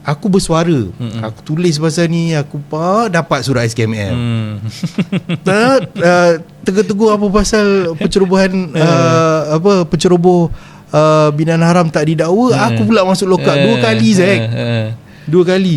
aku bersuara. Aku tulis pasal ni, aku dapat surat SKML. Tegur-tegur apa pasal pencerobohan penceroboh binaan haram tak didakwa, aku pula masuk lock up 2 kali Zack. 2 kali.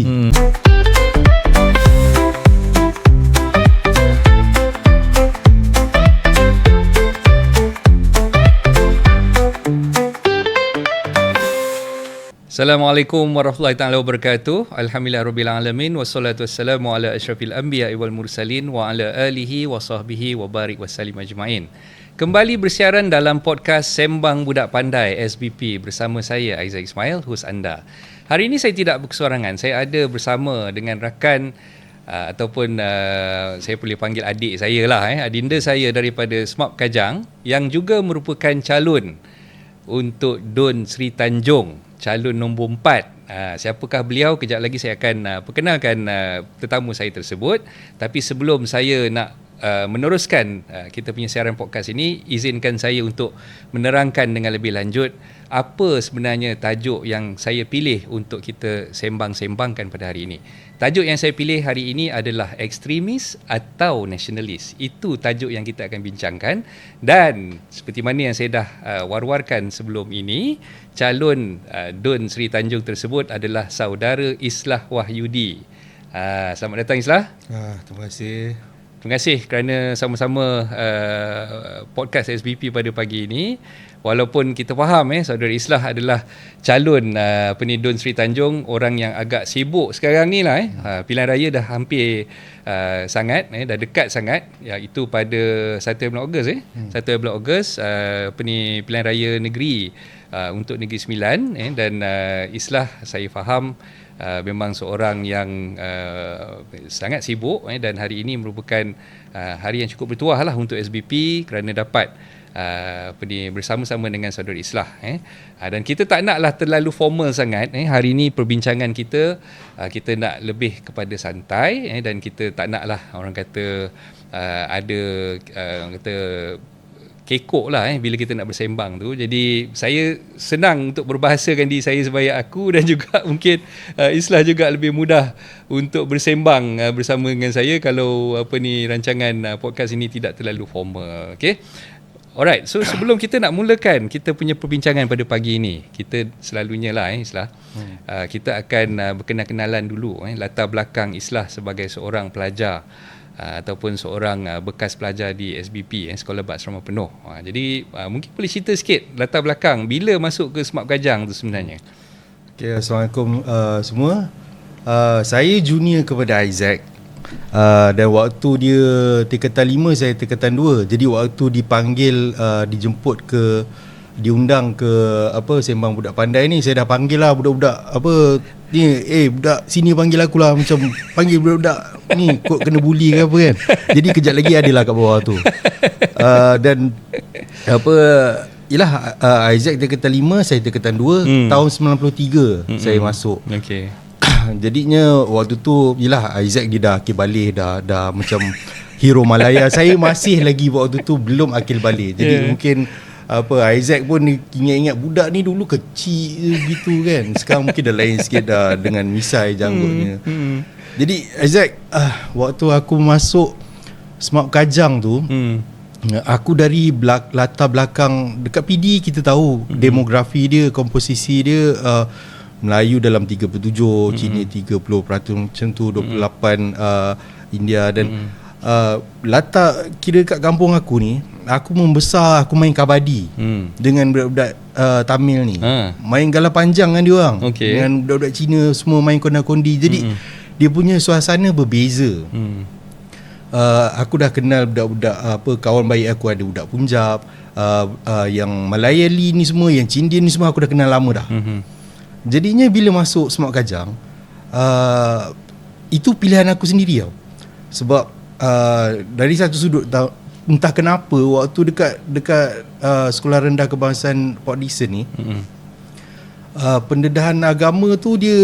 Assalamualaikum warahmatullahi taala wabarakatuh. Alhamdulillahirabbil alamin wassalatu wassalamu ala asyrafil anbiya'i wal mursalin wa ala alihi wa sahbihi wa barik wasallim ajmain. Kembali bersiaran dalam podcast Sembang Budak Pandai SBP bersama saya Aizak Ismail, hos anda. Hari ini saya tidak berkesorangan. Saya ada bersama dengan rakan ataupun saya boleh panggil adik saya lah, adinda saya daripada SMAP Kajang yang juga merupakan calon untuk Dun Sri Tanjung, calon nombor 4. Siapakah beliau? Kejap lagi saya akan perkenalkan tetamu saya tersebut. Tapi sebelum saya nak meneruskan kita punya siaran podcast ini, izinkan saya untuk menerangkan dengan lebih lanjut apa sebenarnya tajuk yang saya pilih untuk kita sembang-sembangkan pada hari ini. Tajuk yang saya pilih hari ini adalah ekstremis atau nasionalis. Itu tajuk yang kita akan bincangkan. Dan seperti mana yang saya dah war-warkan sebelum ini, calon Dun Sri Tanjung tersebut adalah saudara Islah Wahyudi. Selamat datang Islah. Terima kasih. Terima kasih kerana sama-sama podcast SBP pada pagi ini. Walaupun kita faham saudara Islah adalah calon Dun Sri Tanjung, orang yang agak sibuk sekarang ni lah. Pilihan raya dah hampir sangat, dah dekat sangat, iaitu pada 1 bulan Ogos 1 bulan Ogos pilihan raya negeri untuk Negeri Sembilan, dan Islah saya faham memang seorang yang sangat sibuk, dan hari ini merupakan hari yang cukup bertuah lah untuk SBP kerana dapat bersama-sama dengan saudara Islah. Dan kita tak naklah terlalu formal sangat. Hari ini perbincangan kita nak lebih kepada santai, dan kita tak naklah orang kata ada orang kata kekok lah bila kita nak bersembang tu. Jadi saya senang untuk berbahasakan diri saya sebagai aku, dan juga mungkin Islah juga lebih mudah untuk bersembang bersama dengan saya kalau rancangan podcast ini tidak terlalu formal. Okay? Alright, so sebelum kita nak mulakan kita punya perbincangan pada pagi ini, kita selalunya lah Islah, kita akan berkenal-kenalan dulu latar belakang Islah sebagai seorang pelajar ataupun seorang bekas pelajar di SBP, Sekolah Berasrama Penuh. Jadi mungkin boleh cerita sikit latar belakang bila masuk ke SMAP Kajang tu sebenarnya. Okay, Assalamualaikum semua. Saya junior kepada Isaac. Dan waktu dia tingkatan 5, saya tingkatan 2. Jadi waktu dipanggil, dijemput diundang ke Sembang Budak Pandai ni, saya dah panggil lah budak-budak ni, budak sini panggil aku lah, macam panggil budak-budak ni kok kena bully ke apa kan. Jadi kejap lagi adalah kat bawah tu. Dan Isaac tingkatan 5, saya tingkatan 2. Tahun 93 saya masuk. Okay. Jadinya waktu tu Isaac dia dah akil balik, dah macam hero Malaya. Saya masih lagi waktu tu belum akil balik. Jadi mungkin Isaac pun ingat-ingat budak ni dulu kecil gitu kan. Sekarang mungkin dah lain sikit dah dengan misai janggutnya. Jadi Isaac, waktu aku masuk SMAP Kajang tu, aku dari latar belakang dekat PD, kita tahu demografi dia, komposisi dia, Melayu dalam 37, Cina 30% macam tu, 28 India. Dan latar kira kat kampung aku ni, aku membesar, aku main kabadi dengan budak-budak Tamil ni, main gala panjang dengan dia orang, dengan budak-budak Cina semua main konda-kondi. Jadi dia punya suasana berbeza. Aku dah kenal budak-budak, kawan baik aku ada budak Punjab, yang Malayali ni semua, yang Cindian ni semua aku dah kenal lama dah. Jadinya bila masuk SMAP Kajang, itu pilihan aku sendiri tau. Sebab dari satu sudut, entah kenapa waktu dekat Sekolah Rendah Kebangsaan Port Dickson ni, pendedahan agama tu dia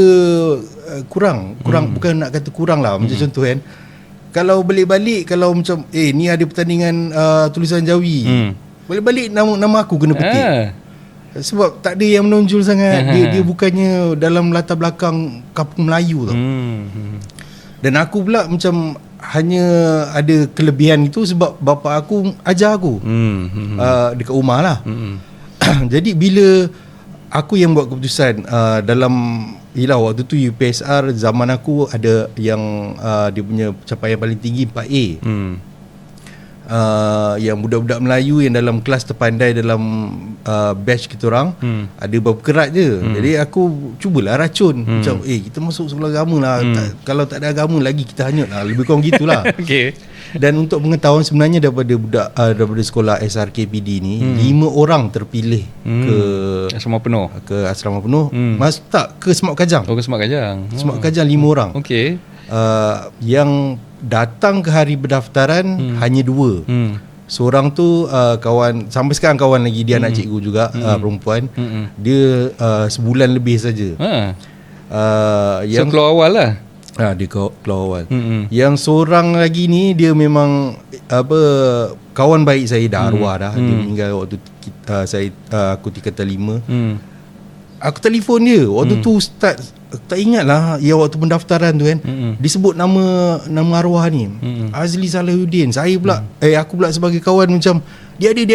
kurang, bukan nak kata kurang lah, macam contoh kan, kalau balik-balik, kalau macam ni ada pertandingan tulisan Jawi, balik-balik nama aku kena petik. Sebab tak ada yang menonjol sangat. Dia bukannya dalam latar belakang kampung Melayu tau. Dan aku pula macam hanya ada kelebihan itu sebab bapa aku ajar aku dekat rumah lah. Jadi bila aku yang buat keputusan dalam waktu tu UPSR zaman aku ada yang dia punya capaian paling tinggi 4A. Yang budak-budak Melayu yang dalam kelas terpandai dalam batch kita orang ada berapa kerat je. Jadi aku cubalah racun macam kita masuk sekolah agama lah. Kalau tak ada agama lagi kita hanyut lah. Lebih kurang gitulah. Okay. Dan untuk pengetahuan sebenarnya daripada sekolah SRKPD ni 5 orang terpilih ke asrama penuh. Mas tak ke Semak Kajang. Ke Semak Kajang. Semak Kajang 5 orang. Okey. Yang datang ke hari pendaftaran hanya 2. Seorang tu kawan, sampai sekarang kawan lagi, dia anak cikgu juga, perempuan. Dia sebulan lebih saja. So keluar awal lah. Dia keluar awal. Yang seorang lagi ni dia memang kawan baik saya, dah arwah dah. Dia meninggal waktu aku tingkatan 5. Aku telefon dia waktu tu start, tak ingat lah ya waktu pendaftaran tu kan. Disebut nama arwah ni, Azli Salahuddin. Saya pula aku pula sebagai kawan macam dia ada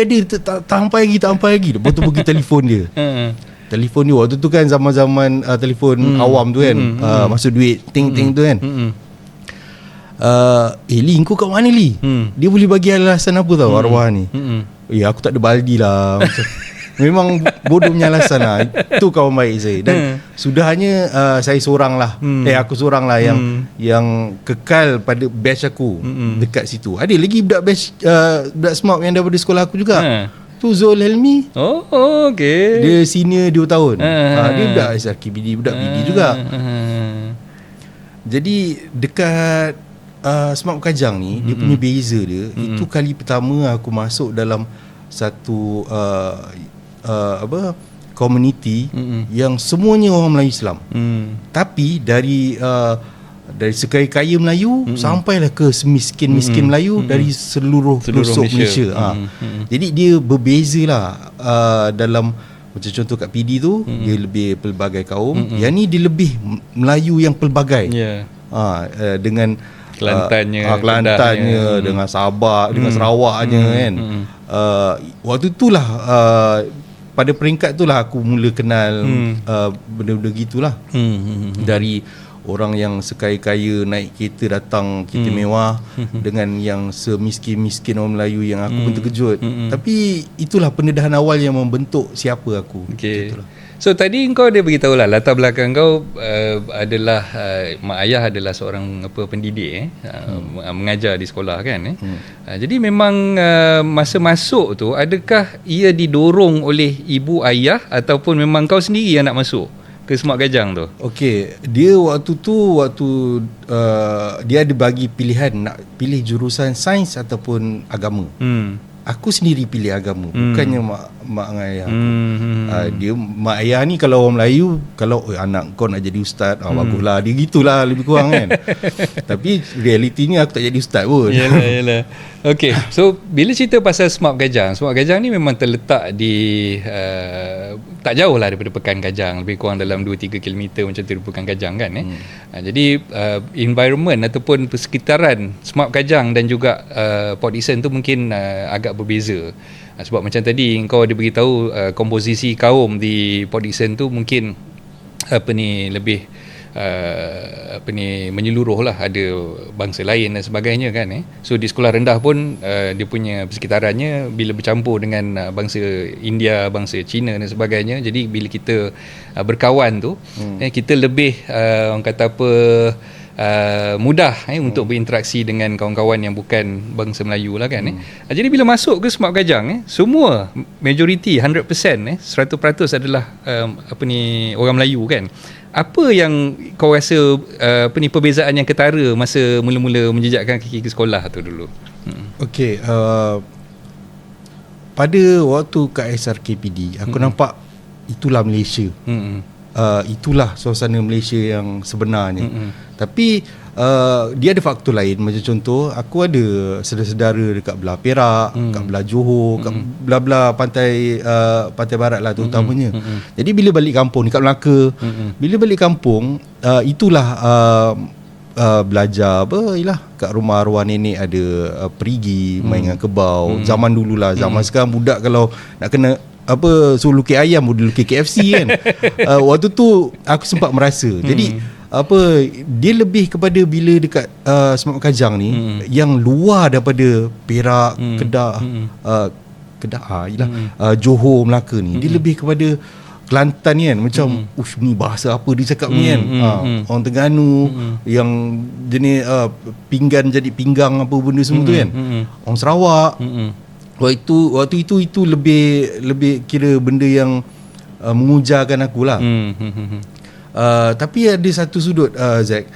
tak sampai lagi. Lepas tu pergi telefon dia. Telefon dia waktu tu kan zaman-zaman telefon awam tu kan, masuk duit ting-ting tu kan. Li, kau kat mana Li? Dia boleh bagi alasan apa tau arwah ni. Aku tak ada baldi lah. Memang bodoh punya alasan lah. Itu kawan baik saya. Dan sudahnya saya seorang lah. Aku seorang lah yang kekal pada batch aku dekat situ. Ada lagi budak batch budak SMAP yang daripada sekolah aku juga. Tu Zul Helmi. Okay. Dia senior 2 tahun. Dia budak SRKPD, budak PD juga. Jadi dekat SMAP Kajang ni, dia punya beza dia, itu kali pertama aku masuk dalam satu community yang semuanya orang Melayu Islam. Tapi dari sekaya-kaya Melayu sampailah ke semiskin-miskin Melayu dari seluruh pelosok Malaysia. Jadi dia berbeza lah dalam, macam contoh kat PD tu dia lebih pelbagai kaum. Yang ni dia lebih Melayu yang pelbagai. Dengan Kelantannya, dengan Sabah, dengan Sarawaknya kan. Waktu tu lah pada peringkat tu lah aku mula kenal benda-benda gitulah. Dari orang yang sekaya-kaya naik kereta datang, kereta mewah, dengan yang semiskin-miskin orang Melayu yang aku pun terkejut. Tapi itulah pendedahan awal yang membentuk siapa aku. Okay. So tadi kau dia beritahu lah latar belakang kau adalah mak ayah adalah seorang pendidik mengajar di sekolah kan. Jadi memang masa masuk tu adakah ia didorong oleh ibu ayah ataupun memang kau sendiri yang nak masuk ke Semak Kajang tu? Okey, dia waktu dia ada bagi pilihan nak pilih jurusan sains ataupun agama. Aku sendiri pilih agama, bukannya mak dengan ayah aku. Dia mak ayah ni kalau orang Melayu, kalau anak kau nak jadi ustaz, baguslah, dia gitulah lebih kurang kan. Tapi realitinya aku tak jadi ustaz pun. Yalah. Okey, so bila cerita pasal Semak Kajang ni memang terletak di tak jauh lah daripada Pekan Kajang, lebih kurang dalam 2-3 km macam tu Pekan Kajang kan. Jadi environment ataupun persekitaran Semak Kajang dan juga Port Dickson tu mungkin agak berbeza. Sebab macam tadi kau ada beritahu komposisi kaum di Port Dickson tu mungkin lebih menyeluruh lah, ada bangsa lain dan sebagainya kan. So di sekolah rendah pun dia punya persekitarannya bila bercampur dengan bangsa India, bangsa Cina dan sebagainya. Jadi bila kita berkawan tu kita lebih orang kata mudah untuk berinteraksi dengan kawan-kawan yang bukan bangsa Melayu lah kan. Jadi bila masuk ke Semak Kajang semua majoriti 100% 100% adalah orang Melayu kan. Apa yang kau rasa perbezaan yang ketara masa mula-mula menjejakkan kaki ke sekolah tu dulu? Okey, pada waktu kat SRKPD aku nampak itulah Malaysia. Itulah suasana Malaysia yang sebenarnya. Tapi dia ada faktor lain. Macam contoh, aku ada saudara-saudara dekat belah Perak, kat belah Johor, kat belah-belah pantai pantai barat lah terutamanya. Jadi bila balik kampung dekat Melaka, bila balik kampung, itulah belajar ialah kat rumah arwah nenek ada perigi main dengan kebau. Zaman dululah, zaman sekarang budak kalau nak kena suruh lukis ayam boleh lukis KFC kan. Waktu tu aku sempat merasa. Jadi dia lebih kepada bila dekat Semak Kajang ni yang luar daripada Perak, Kedah, Johor, Melaka ni, dia lebih kepada Kelantan ni kan, macam ni bahasa apa dia cakap ni kan. Orang Terengganu yang jenis pinggan jadi pinggang apa benda semua tu kan. Orang Sarawak. Waktu itu lebih kira benda yang mengujarkan aku lah. Tapi ada satu sudut Zack,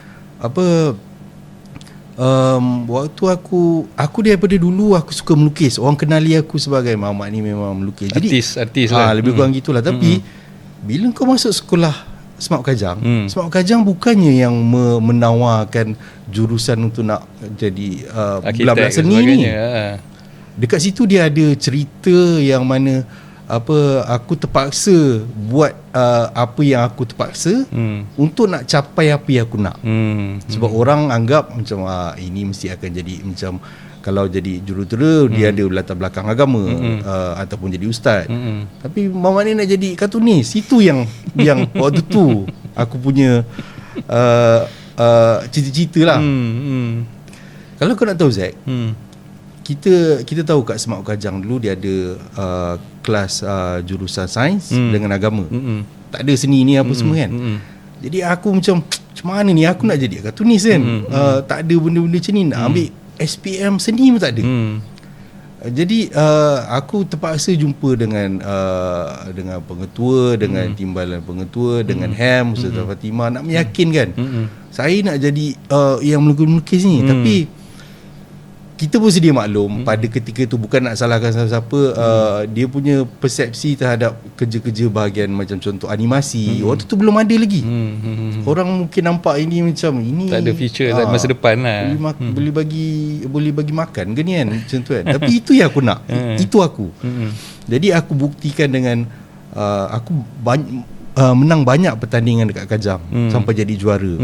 waktu aku daripada dulu aku suka melukis. Orang kenali aku sebagai Mamat ni memang melukis. Jadi artis lah. Lebih kurang gitulah. Tapi bila kau masuk sekolah Semak Kajang, Semak Kajang bukannya yang menawarkan jurusan untuk nak jadi bela-bela seni ni. Dekat situ dia ada cerita yang mana aku terpaksa buat apa yang aku terpaksa untuk nak capai apa yang aku nak. Sebab orang anggap macam ini mesti akan jadi macam, kalau jadi jurutera dia ada latar belakang agama ataupun jadi ustaz. Tapi Mamat ni nak jadi kartunis. Itu yang waktu tu aku punya cita-cita lah. Kalau kau nak tahu Zack, kita tahu kat Semak Kajang dulu dia ada kelas jurusan sains dengan agama. Tak ada seni ni apa semua kan. Jadi aku macam mana ni aku nak jadi kartunis kan. Tak ada benda-benda macam ni. Nak ambil SPM seni pun tak ada. Jadi aku terpaksa jumpa dengan pengetua, dengan timbalan pengetua, dengan HAM Ustazah Fatimah, nak meyakinkan saya nak jadi yang melukis ni. Tapi kita pun sedia maklum pada ketika tu, bukan nak salahkan siapa-siapa, dia punya persepsi terhadap kerja-kerja bahagian macam contoh animasi waktu tu belum ada lagi. Orang mungkin nampak ini macam ini tak ada future masa depan lah. Boleh bagi makan ke ni kan, macam tu kan. Tapi itu yang aku nak. Itu aku. Jadi aku buktikan dengan aku menang banyak pertandingan dekat Kajang sampai jadi juara.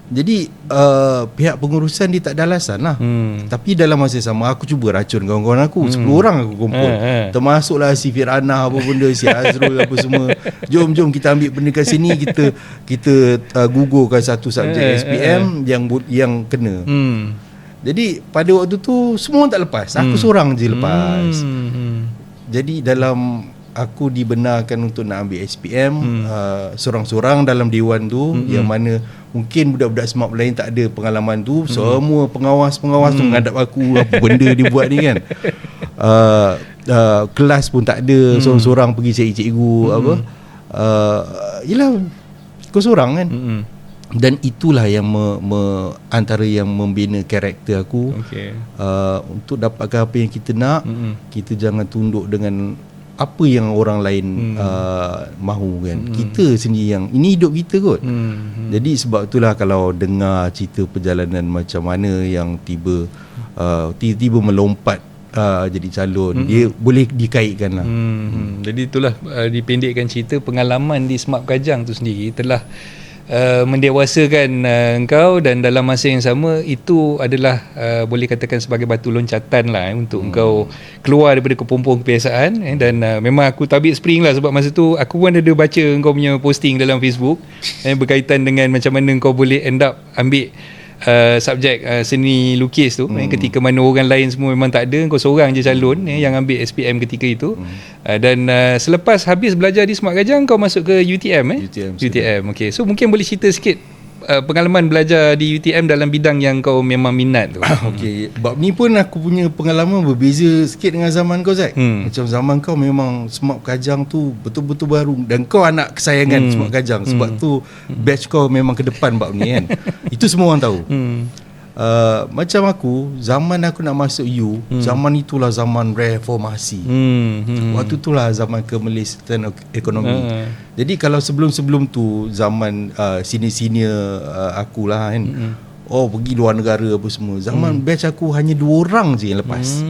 Jadi pihak pengurusan dia tak ada alasan lah. Tapi dalam masa sama aku cuba racun kawan-kawan aku. 10 orang aku kumpul, termasuklah si Firana apa benda, si Azrul apa semua. Jom kita ambil benda kat sini. Kita gugurkan satu subjek SPM yang kena. Jadi pada waktu tu semua orang tak lepas. Aku seorang je lepas. Jadi dalam aku dibenarkan untuk nak ambil SPM, sorang-sorang dalam dewan tu, yang mana mungkin budak-budak Semak lain tak ada pengalaman tu. Semua pengawas-pengawas tu menghadap aku, apa benda dia buat ni kan. Kelas pun tak ada, sorang-sorang pergi cari cikgu yelah kau sorang kan. Dan itulah yang antara yang membina karakter aku. Untuk dapatkan apa yang kita nak, kita jangan tunduk dengan apa yang orang lain mahu kan. Kita sendiri yang ini hidup kita kot. Jadi sebab itulah kalau dengar cerita perjalanan macam mana yang tiba-tiba melompat jadi calon, dia boleh dikaitkan lah. Jadi itulah dipendekkan cerita, pengalaman di Semak Kajang tu sendiri telah mendewasakan engkau, dan dalam masa yang sama itu adalah boleh katakan sebagai batu loncatan lah untuk engkau keluar daripada kepompong kebiasaan. Dan memang aku tabik spring lah, sebab masa tu aku pun ada baca engkau punya posting dalam Facebook berkaitan dengan macam mana engkau boleh end up ambil subjek seni lukis tu. Ketika mana orang lain semua memang tak ada, kau seorang je calon yang ambil SPM ketika itu. Dan selepas habis belajar di Semak Kajang, kau masuk ke UTM UTM. Okay, so mungkin boleh cerita sikit pengalaman belajar di UTM dalam bidang yang kau memang minat tu. Okay, bab ni pun aku punya pengalaman berbeza sikit dengan zaman kau Zack. Macam zaman kau memang Semak Kajang tu betul-betul baru, dan kau anak kesayangan Semak Kajang. Sebab tu batch kau memang ke depan bab ni kan. Itu semua orang tahu. macam aku, zaman aku nak masuk U, zaman itulah zaman reformasi. Waktu itulah zaman kemelisan ekonomi. Jadi kalau sebelum-sebelum tu, zaman senior-senior akulah kan, pergi luar negara apa semua. Zaman batch aku hanya 2 orang je yang lepas.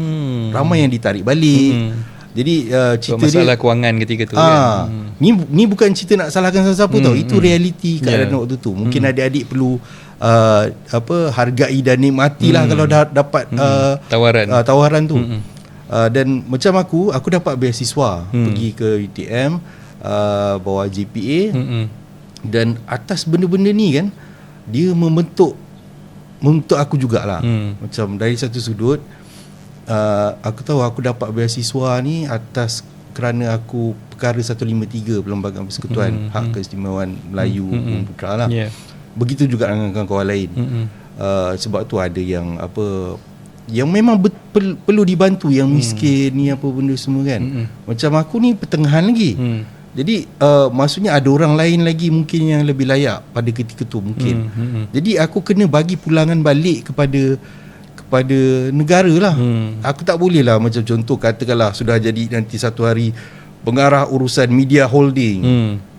Ramai yang ditarik balik. Jadi cerita masalah dia kewangan ketika tu kan. Ni bukan cerita nak salahkan siapa-siapa tau. Itu realiti keadaan waktu tu. Mungkin adik-adik perlu hargai dan nikmati lah kalau dah dapat tawaran tu. Dan macam aku dapat beasiswa pergi ke UTM, bawa GPA, dan atas benda-benda ni kan, dia membentuk aku jugalah. Macam dari satu sudut, aku tahu aku dapat beasiswa ni atas kerana aku perkara 153 Perlembagaan Persekutuan Hak Keistimewaan Melayu Bumi Putra lah. Begitu juga dengan kawan-kawan lain. Sebab tu ada yang yang memang perlu dibantu, yang miskin ni apa benda semua kan. Macam aku ni pertengahan lagi. Jadi maksudnya ada orang lain lagi mungkin yang lebih layak pada ketika tu mungkin. Jadi aku kena bagi pulangan balik kepada negara lah. Aku tak boleh lah, macam contoh katakanlah sudah jadi nanti satu hari pengarah urusan media holding,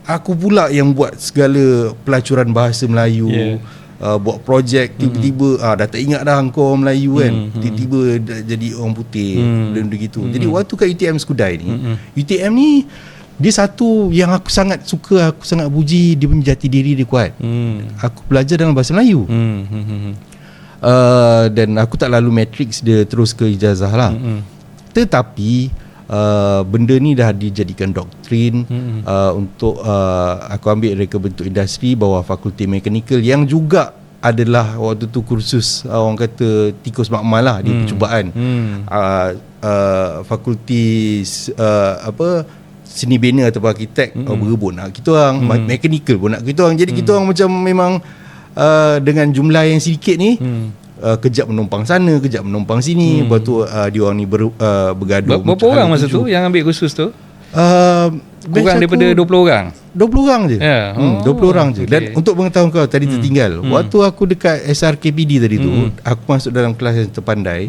aku pula yang buat segala pelacuran bahasa Melayu, buat projek, tiba-tiba dah tak ingat dah engkau orang Melayu kan, tiba-tiba jadi orang putih, benda gitu. Jadi waktu kat UTM Skudai ni, UTM ni dia satu yang aku sangat suka, aku sangat puji, dia punya jati diri dia kuat. Aku belajar dalam bahasa Melayu. Dan aku tak lalu matrix, dia terus ke ijazah lah. Tetapi benda ni dah dijadikan doktrin untuk aku ambil reka bentuk industri bawah Fakulti Mekanikal, yang juga adalah waktu tu kursus orang kata tikus makmal lah di percubaan. Fakulti seni bina atau arkitek berebut nak kita orang, mekanikal pun nak kita orang. Jadi kita orang macam memang dengan jumlah yang sedikit ni, kejap menumpang sana, kejap menumpang sini. Lepas tu dia orang ni bergaduh. Berapa orang masa tu yang ambil kursus tu? Kurang daripada 20 orang? 20 orang je. 20 orang je. Dan untuk pengetahuan kau, tadi tertinggal, waktu aku dekat SRKPD tadi tu, aku masuk dalam kelas yang terpandai.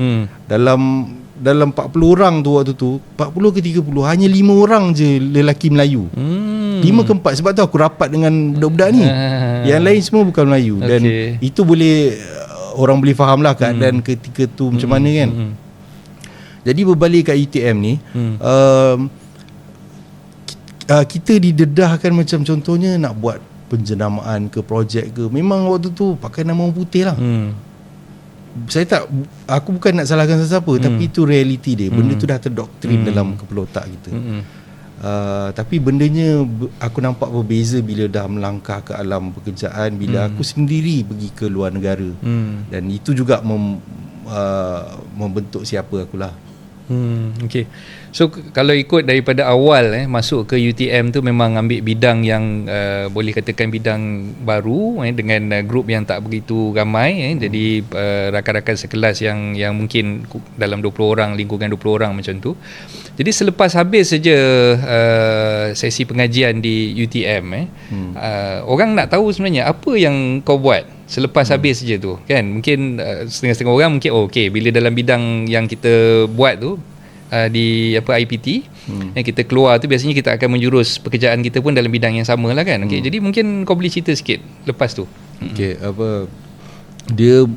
Dalam 40 orang tu waktu tu, 40 ke 30, hanya 5 orang je lelaki Melayu. 5 ke 4. Sebab tu aku rapat dengan budak-budak ni. Yang lain semua bukan Melayu. Dan itu boleh orang boleh faham lah keadaan ketika tu macam mana kan. Jadi berbalik kat UTM ni, kita didedahkan macam contohnya nak buat penjenamaan ke projek ke, memang waktu tu pakai nama orang putih lah. Aku bukan nak salahkan sesiapa, tapi itu realiti dia. Benda tu dah terdoktrin dalam kepala otak kita. Tapi bendanya aku nampak berbeza bila dah melangkah ke alam pekerjaan, bila aku sendiri pergi ke luar negara. Dan itu juga membentuk siapa akulah. Okay. So kalau ikut daripada awal masuk ke UTM tu memang ambil bidang yang boleh katakan bidang baru dengan grup yang tak begitu ramai. Jadi rakan-rakan sekelas yang mungkin dalam 20 orang, lingkungan 20 orang macam tu. Jadi selepas habis saja sesi pengajian di UTM, orang nak tahu sebenarnya apa yang kau buat selepas habis saja tu kan. Mungkin setengah-setengah orang mungkin bila dalam bidang yang kita buat tu di IPT yang kita keluar tu, biasanya kita akan menjurus pekerjaan kita pun dalam bidang yang sama lah kan. Jadi mungkin kau boleh cerita sikit lepas tu. Dia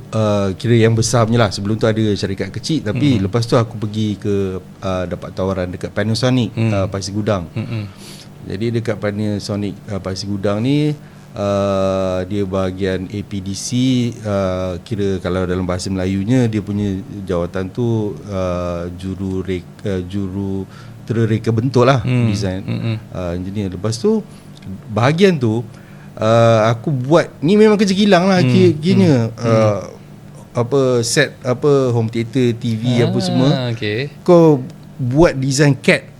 kira yang besar punya lah. Sebelum tu ada syarikat kecil, tapi lepas tu aku pergi ke dapat tawaran dekat Panasonic Pasir Gudang. Jadi dekat Panasonic Pasir Gudang ni, dia bahagian APDC, kira kalau dalam bahasa Melayunya dia punya jawatan tu jurutera reka bentuk lah, design engineer. Lepas tu bahagian tu aku buat ni memang kerja kilang lah, kira set home theater, TV apa semua. Kau buat design CAD,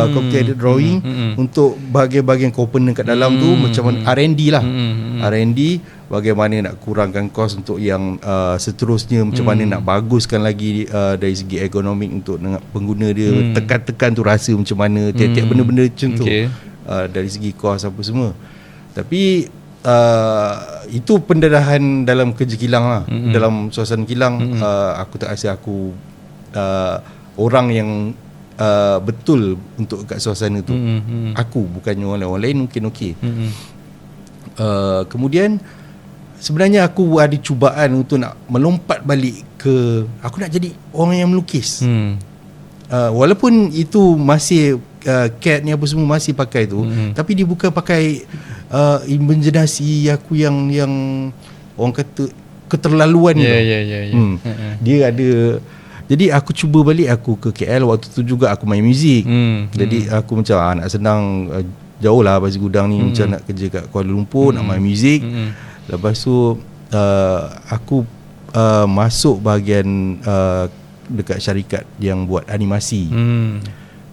computer drawing untuk bahagian-bahagian komponen kat dalam tu, macam mana R&D lah. R&D bagaimana nak kurangkan kos untuk yang seterusnya, macam mana nak baguskan lagi dari segi ekonomik untuk pengguna dia, tekan-tekan tu rasa macam mana, tiap-tiap benda-benda macam tu dari segi kos apa semua. Tapi itu pendarahan dalam kerja kilang lah. Dalam suasana kilang, aku tak rasa aku orang yang betul untuk kat suasana tu. Aku, bukannya orang lain mungkin okey. Kemudian sebenarnya aku ada cubaan untuk nak melompat balik ke, aku nak jadi orang yang melukis. Walaupun itu masih CAD ni apa semua masih pakai tu, tapi dia bukan pakai imajinasi aku yang orang kata keterlaluan ni. Dia ada. Jadi aku cuba balik aku ke KL. Waktu tu juga aku main muzik. Jadi aku macam nak senang, jauh lah Basi Gudang ni, macam nak kerja kat Kuala Lumpur, nak main muzik. Lepas tu aku masuk bahagian dekat syarikat yang buat animasi.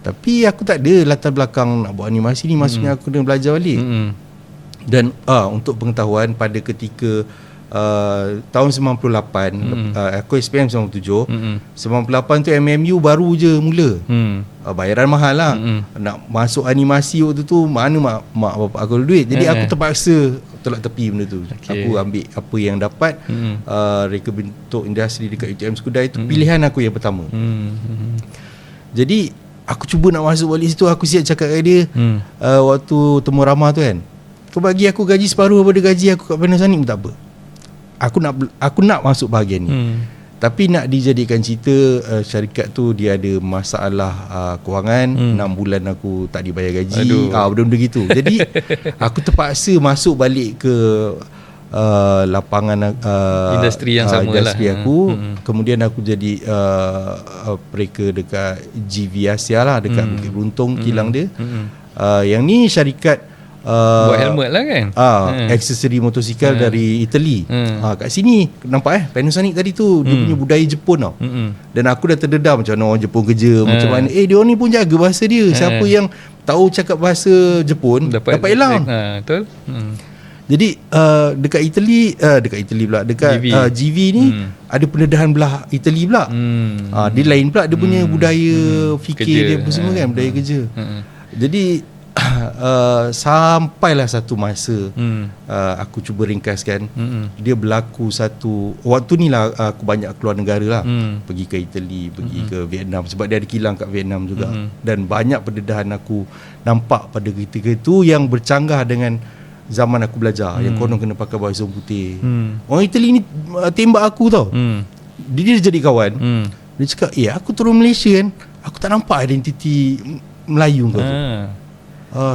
Tapi aku tak ada latar belakang nak buat animasi ni. Maksudnya aku kena belajar balik. Dan untuk pengetahuan, pada ketika tahun 98, aku SPM 97, 98 tu MMU baru je mula. Bayaran mahal lah. Nak masuk animasi waktu tu, mana mak bapak aku ada duit. Jadi aku terpaksa tolak tepi benda tu. Aku ambil apa yang dapat. Reka bentuk industri dekat UTM Skudai tu pilihan aku yang pertama. Jadi aku cuba nak masuk balik situ. Aku siap cakap dengan dia waktu temu ramah tu kan, kau bagi aku gaji separuh daripada gaji aku kat Panasonic pun tak apa. Aku nak masuk bahagian ni. Tapi nak dijadikan cerita, syarikat tu dia ada masalah kewangan. 6 bulan aku tak dibayar gaji. Benda-benda gitu. Jadi aku terpaksa masuk balik ke lapangan industri yang sama industri lah. aku. Kemudian aku jadi pereka dekat GV Asia lah, dekat Bukit Beruntung, kilang dia. Yang ni syarikat buat helmet lah kan, aksesori motosikal dari Italy. Kat sini nampak Panasonic tadi tu dia punya budaya Jepun tau. Dan aku dah terdedam macam mana orang Jepun kerja, macam mana dia orang ni pun jaga bahasa dia. Siapa yang tahu cakap bahasa Jepun dapat elang. Betul. Jadi dekat Italy pula, dekat GV ni ada pendedahan belah Italy pula. Dia lain pula dia punya budaya fikir kerja dia apa semua kan, budaya kerja. Jadi sampailah satu masa, aku cuba ringkaskan, dia berlaku satu waktu ni lah, aku banyak keluar negara lah, pergi ke Italy, pergi ke Vietnam, sebab dia ada kilang kat Vietnam juga. Dan banyak pendedahan aku nampak pada ketika itu yang bercanggah dengan zaman aku belajar, yang konon kena pakai baju putih. Orang Italy ni tembak aku tau. Dia jadi kawan. Dia cakap, aku turun Malaysia kan, aku tak nampak identiti Melayu kau tu.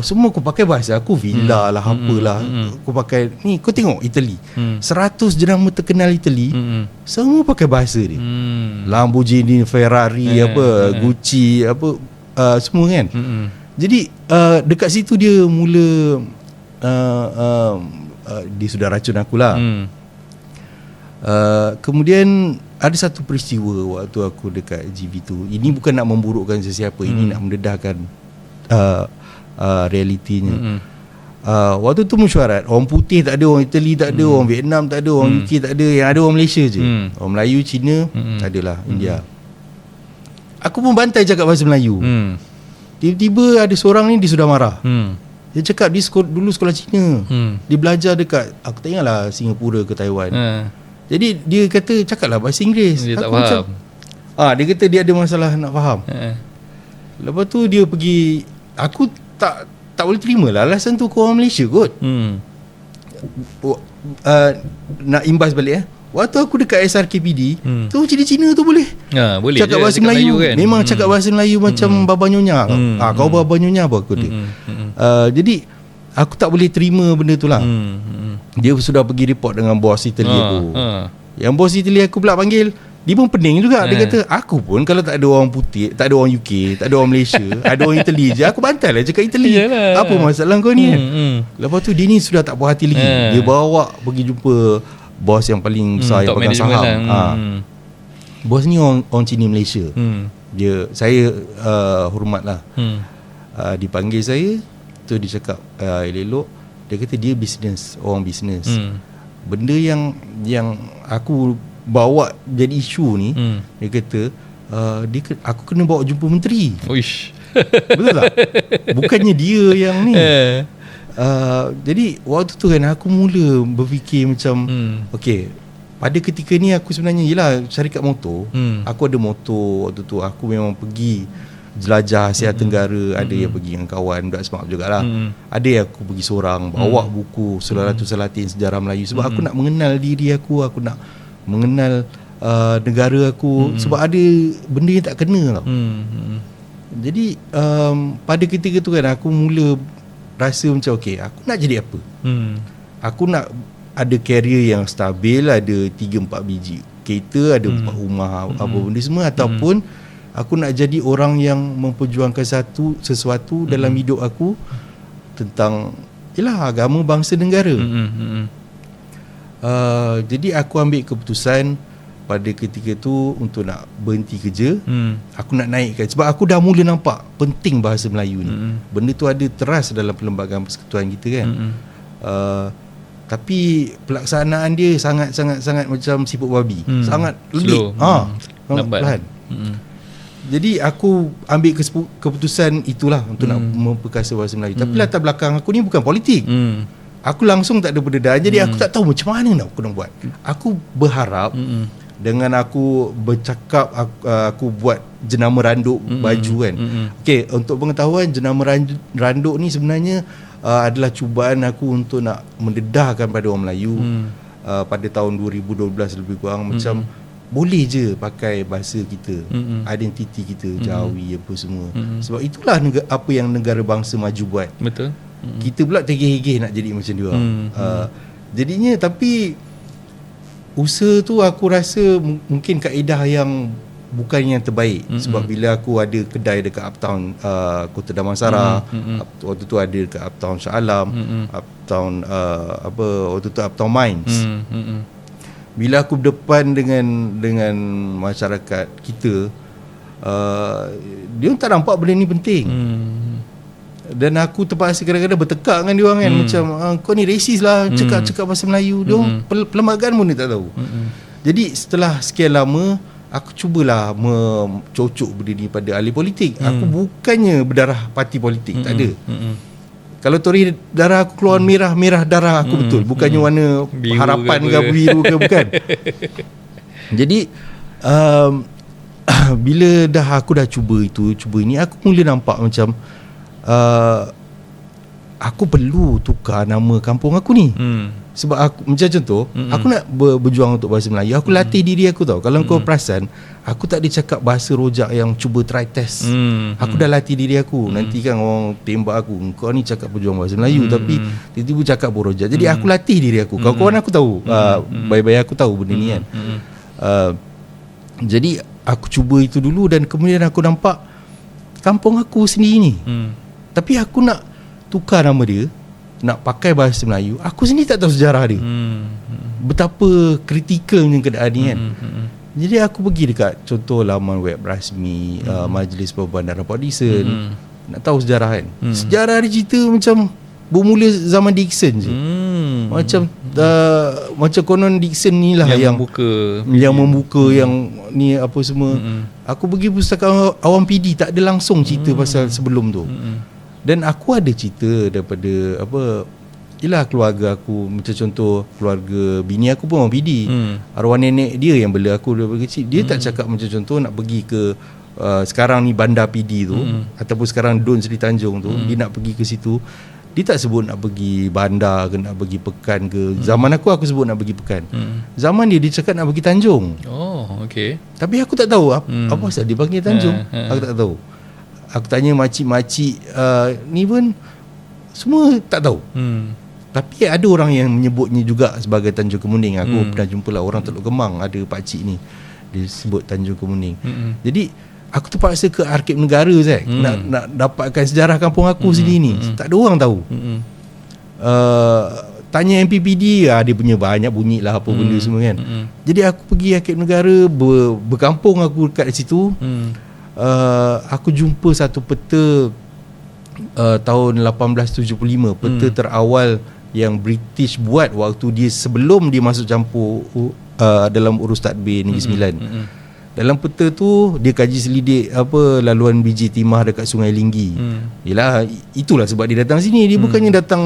Semua aku pakai bahasa aku, villa lah, apalah. Aku pakai ni, kau tengok Italy, 100 jenama terkenal Italy, semua pakai bahasa dia. Lamborghini, Ferrari, Gucci, semua kan. Jadi dekat situ dia mula dia sudah racun aku lah. Kemudian ada satu peristiwa waktu aku dekat GV tu. Ini bukan nak memburukkan sesiapa, ini nak mendedahkan realitinya. Waktu tu mesyuarat, orang putih tak ada, orang Italy tak ada, orang Vietnam tak ada, orang UK tak ada, yang ada orang Malaysia je. Orang Melayu, Cina, adalah India. Aku pun bantai cakap bahasa Melayu. Tiba-tiba ada seorang ni, dia sudah marah. Dia cakap dia dulu sekolah Cina. Dia belajar dekat, aku tak ingat lah, Singapura ke Taiwan. Jadi dia kata cakaplah bahasa Inggeris. Dia tak aku faham. Dia kata dia ada masalah nak faham. Lepas tu dia pergi, aku tak boleh terima lah alasan tu, kau orang Malaysia kot. Nak imbas balik waktu aku dekat SRKPD tu, Cina-Cina tu boleh boleh cakap bahasa Melayu kan? Memang cakap bahasa Melayu macam Baba Nyonya. Kau Baba Nyonya apa aku dia. Jadi aku tak boleh terima benda tu lah. Dia sudah pergi report dengan bos Italy aku. Yang bos Italy aku pula panggil, dia pun pening juga. Dia kata, aku pun kalau tak ada orang putih, tak ada orang UK, tak ada orang Malaysia, ada orang Italy je, aku bantai lah cakap Italy. Yalah. Apa masalah kau ni kan? Lepas tu dia ni sudah tak puas hati lagi. Dia bawa pergi jumpa bos yang paling besar, yang pegang saham. Bos ni orang Cina Malaysia. Saya hormat lah. Dipanggil saya, tu dia cakap elok. Dia kata dia orang bisnes. Benda yang aku bawa jadi isu ni, dia kata aku kena bawa jumpa menteri. Uish. Betul tak? Bukannya dia yang ni. Jadi waktu tu kan aku mula berfikir macam okay, pada ketika ni aku sebenarnya yelah syarikat motor. Aku ada motor waktu tu. Aku memang pergi jelajah Asia Tenggara. Ada yang pergi dengan kawan, budak smart jugalah. Ada yang aku pergi seorang, bawa buku Sulalatul Salatin Sejarah Melayu. Sebab aku nak mengenal diri aku nak mengenal negara aku. Sebab ada benda yang tak kena tau. Jadi pada ketika tu kan aku mula rasa macam okay, aku nak jadi apa? Aku nak ada career yang stabil, ada 3-4 biji kereta, ada 4 rumah, apa benda semua. Ataupun aku nak jadi orang yang memperjuangkan sesuatu dalam hidup aku tentang yelah agama, bangsa, negara. Jadi aku ambil keputusan pada ketika tu untuk nak berhenti kerja. Aku nak naikkan, sebab aku dah mula nampak penting bahasa Melayu ni. Benda tu ada teras dalam perlembagaan persekutuan kita kan. Tapi pelaksanaan dia sangat macam siput babi. Sangat lembik. Lambat. Jadi aku ambil keputusan itulah untuk nak memperkasa bahasa Melayu. Tapi latar belakang aku ni bukan politik. Aku langsung tak ada pendedahan. Jadi aku tak tahu macam mana nak aku nak buat. Aku berharap dengan aku bercakap, aku buat jenama randuk baju kan. Okay, untuk pengetahuan, jenama randuk ni sebenarnya adalah cubaan aku untuk nak mendedahkan pada orang Melayu pada tahun 2012 lebih kurang. Macam boleh je pakai bahasa kita, identiti kita, Jawi apa semua. Sebab itulah apa yang negara bangsa maju buat. Betul. Kita pula tergeh-geh nak jadi macam dia. Jadinya tapi usaha tu aku rasa mungkin kaedah yang bukan yang terbaik. Sebab bila aku ada kedai dekat Uptown Kota Damansara, waktu tu ada dekat Uptown Shah Alam, Uptown waktu tu Uptown Mines. Bila aku berdepan dengan masyarakat kita, dia tak nampak benda ni penting. Dan aku terpaksa kadang-kadang bertekak dengan dia orang kan. Macam kau ni racist lah, cakap bahasa Melayu. Dia orang perlembagaan pun dia tak tahu. Jadi setelah sekian lama, aku cubalah mencocok benda ni pada ahli politik. Aku bukannya berdarah parti politik, tak ada. Kalau tori darah aku keluar merah darah aku betul. Bukannya warna biru harapan ke biru ke, bukan. Jadi bila aku dah cuba ini, aku mula nampak macam aku perlu tukar nama kampung aku ni. Sebab aku, macam contoh, aku nak berjuang untuk bahasa Melayu. Aku latih diri aku tau. Kalau kau perasan, aku tak ada cakap bahasa rojak yang cuba try test. Aku dah latih diri aku. Nanti kan orang tembak aku, kau ni cakap berjuang bahasa Melayu tapi tiba-tiba cakap berrojak. Jadi aku latih diri aku. Kawan-kawan aku tahu, bayi-bayi aku tahu benda ni kan. Jadi aku cuba itu dulu. Dan kemudian aku nampak kampung aku sendiri ni, tapi aku nak tukar nama dia, nak pakai bahasa Melayu. Aku sendiri tak tahu sejarah dia. Betapa kritikalnya keadaan ni kan. Jadi aku pergi dekat contoh laman web rasmi Majlis Perbandaran Port Dickson, nak tahu sejarah kan. Sejarah dia cerita macam bermula zaman Dickson je. Macam konon Dickson ni lah yang membuka yang ni apa semua. Aku pergi Pustaka Awam PD, tak ada langsung cerita pasal sebelum tu. Dan aku ada cerita daripada yelah keluarga aku. Macam contoh keluarga bini aku pun orang PD. Arwah nenek dia yang bela aku daripada kecil. Dia tak cakap macam contoh nak pergi ke sekarang ni Bandar PD tu, ataupun sekarang Dun Sri Tanjung tu, dia nak pergi ke situ. Dia tak sebut nak pergi bandar ke nak pergi pekan ke. Zaman aku sebut nak pergi pekan. Zaman dia cakap nak pergi Tanjung. Oh, okey. Tapi aku tak tahu apa pasal dia panggil Tanjung. Aku tak tahu. Aku tanya makcik-makcik ni pun semua tak tahu. Tapi ada orang yang menyebutnya juga sebagai Tanjung Kemuning. Aku pernah jumpa lah orang Teluk Kemang, ada pakcik ni, dia sebut Tanjung Kemuning. Jadi aku terpaksa ke Arkib Negara Zak, nak dapatkan sejarah kampung aku sendiri ni. Tak ada orang tahu. Tanya MPPD, dia punya banyak bunyi lah apa benda semua kan. Jadi aku pergi Arkib Negara, berkampung aku dekat situ. Aku jumpa satu peta tahun 1875, peta terawal yang British buat waktu dia sebelum dia masuk campur dalam urus tadbir Negeri Sembilan. Dalam peta tu dia kaji selidik apa laluan biji timah dekat Sungai Linggi. Yalah, itulah sebab dia datang sini. Dia bukannya datang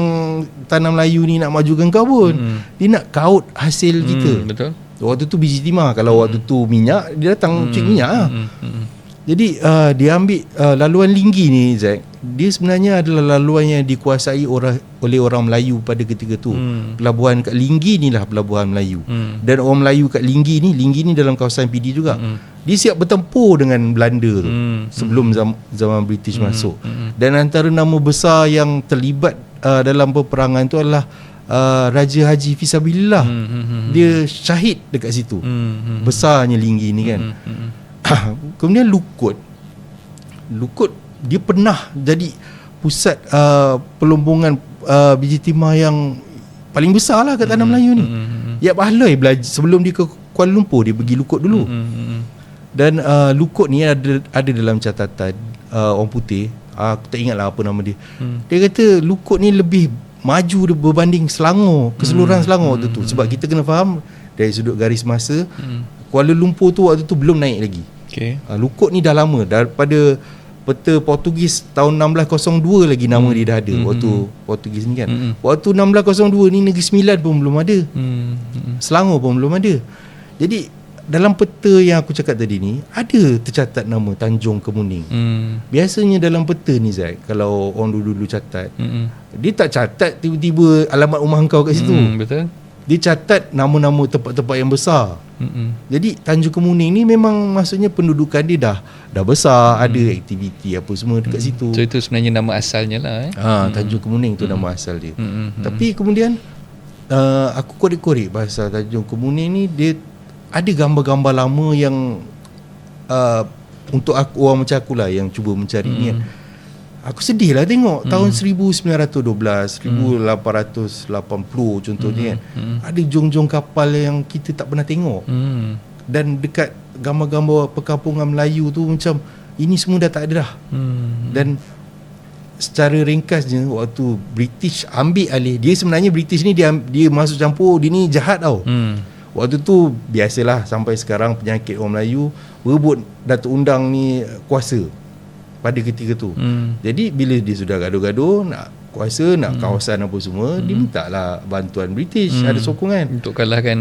tanam Melayu ni nak majukan kau pun. Dia nak kaut hasil kita. Betul. Waktu tu biji timah, kalau waktu tu minyak, dia datang cek minyak lah. Jadi dia ambil laluan Linggi ni, Zack. Dia sebenarnya adalah laluan yang dikuasai oleh orang Melayu pada ketika tu. Pelabuhan kat Linggi ni lah pelabuhan Melayu. Dan orang Melayu kat Linggi ni dalam kawasan PD juga. Dia siap bertempur dengan Belanda tu sebelum zaman British masuk. Dan antara nama besar yang terlibat dalam peperangan tu adalah Raja Haji Fisabilillah. Dia syahid dekat situ. Besarnya Linggi ni kan. Kemudian Lukut dia pernah jadi pusat pelombongan biji timah yang paling besar lah kat tanah Melayu ni. Yap Ahloi belajar sebelum dia ke Kuala Lumpur, dia pergi Lukut dulu. Dan Lukut ni ada dalam catatan orang putih. Aku tak ingat lah apa nama dia. Dia kata Lukut ni lebih maju berbanding Selangor, keseluruhan Selangor waktu tu. Sebab kita kena faham dari sudut garis masa, Kuala Lumpur tu waktu tu belum naik lagi. Lukut ni dah lama, daripada peta Portugis tahun 1602 lagi nama dia dah ada. Waktu Portugis ni kan. Waktu 1602 ni Negeri Sembilan pun belum ada. Selangor pun belum ada. Jadi dalam peta yang aku cakap tadi ni ada tercatat nama Tanjung Kemuning. Biasanya dalam peta ni, Zaid, kalau orang dulu catat, dia tak catat tiba-tiba alamat rumah kau kat situ. Betul. Dia catat nama-nama tempat-tempat yang besar. Jadi Tanjung Kemuning ni memang maksudnya pendudukan dia dah besar, ada aktiviti apa semua dekat situ. So itu sebenarnya nama asalnya lah. Tanjung Kemuning tu nama asal dia. Tapi kemudian aku korek-korek pasal Tanjung Kemuning ni, dia ada gambar-gambar lama yang untuk aku, orang macam aku lah yang cuba mencari ni kan. Aku sedih lah tengok tahun 1912, 1880 contohnya kan. Ada jong-jong kapal yang kita tak pernah tengok. Dan dekat gambar-gambar perkampungan Melayu tu macam ini semua dah tak ada dah. Dan secara ringkasnya, waktu British ambil alih, dia sebenarnya British ni dia masuk campur, dia ni jahat tau. Waktu tu biasalah, sampai sekarang penyakit orang Melayu berebut Datuk Undang ni kuasa pada ketika tu. Jadi bila dia sudah gaduh-gaduh nak kuasa, nak kawasan apa semua, dia minta lah bantuan British, ada sokongan untuk kalahkan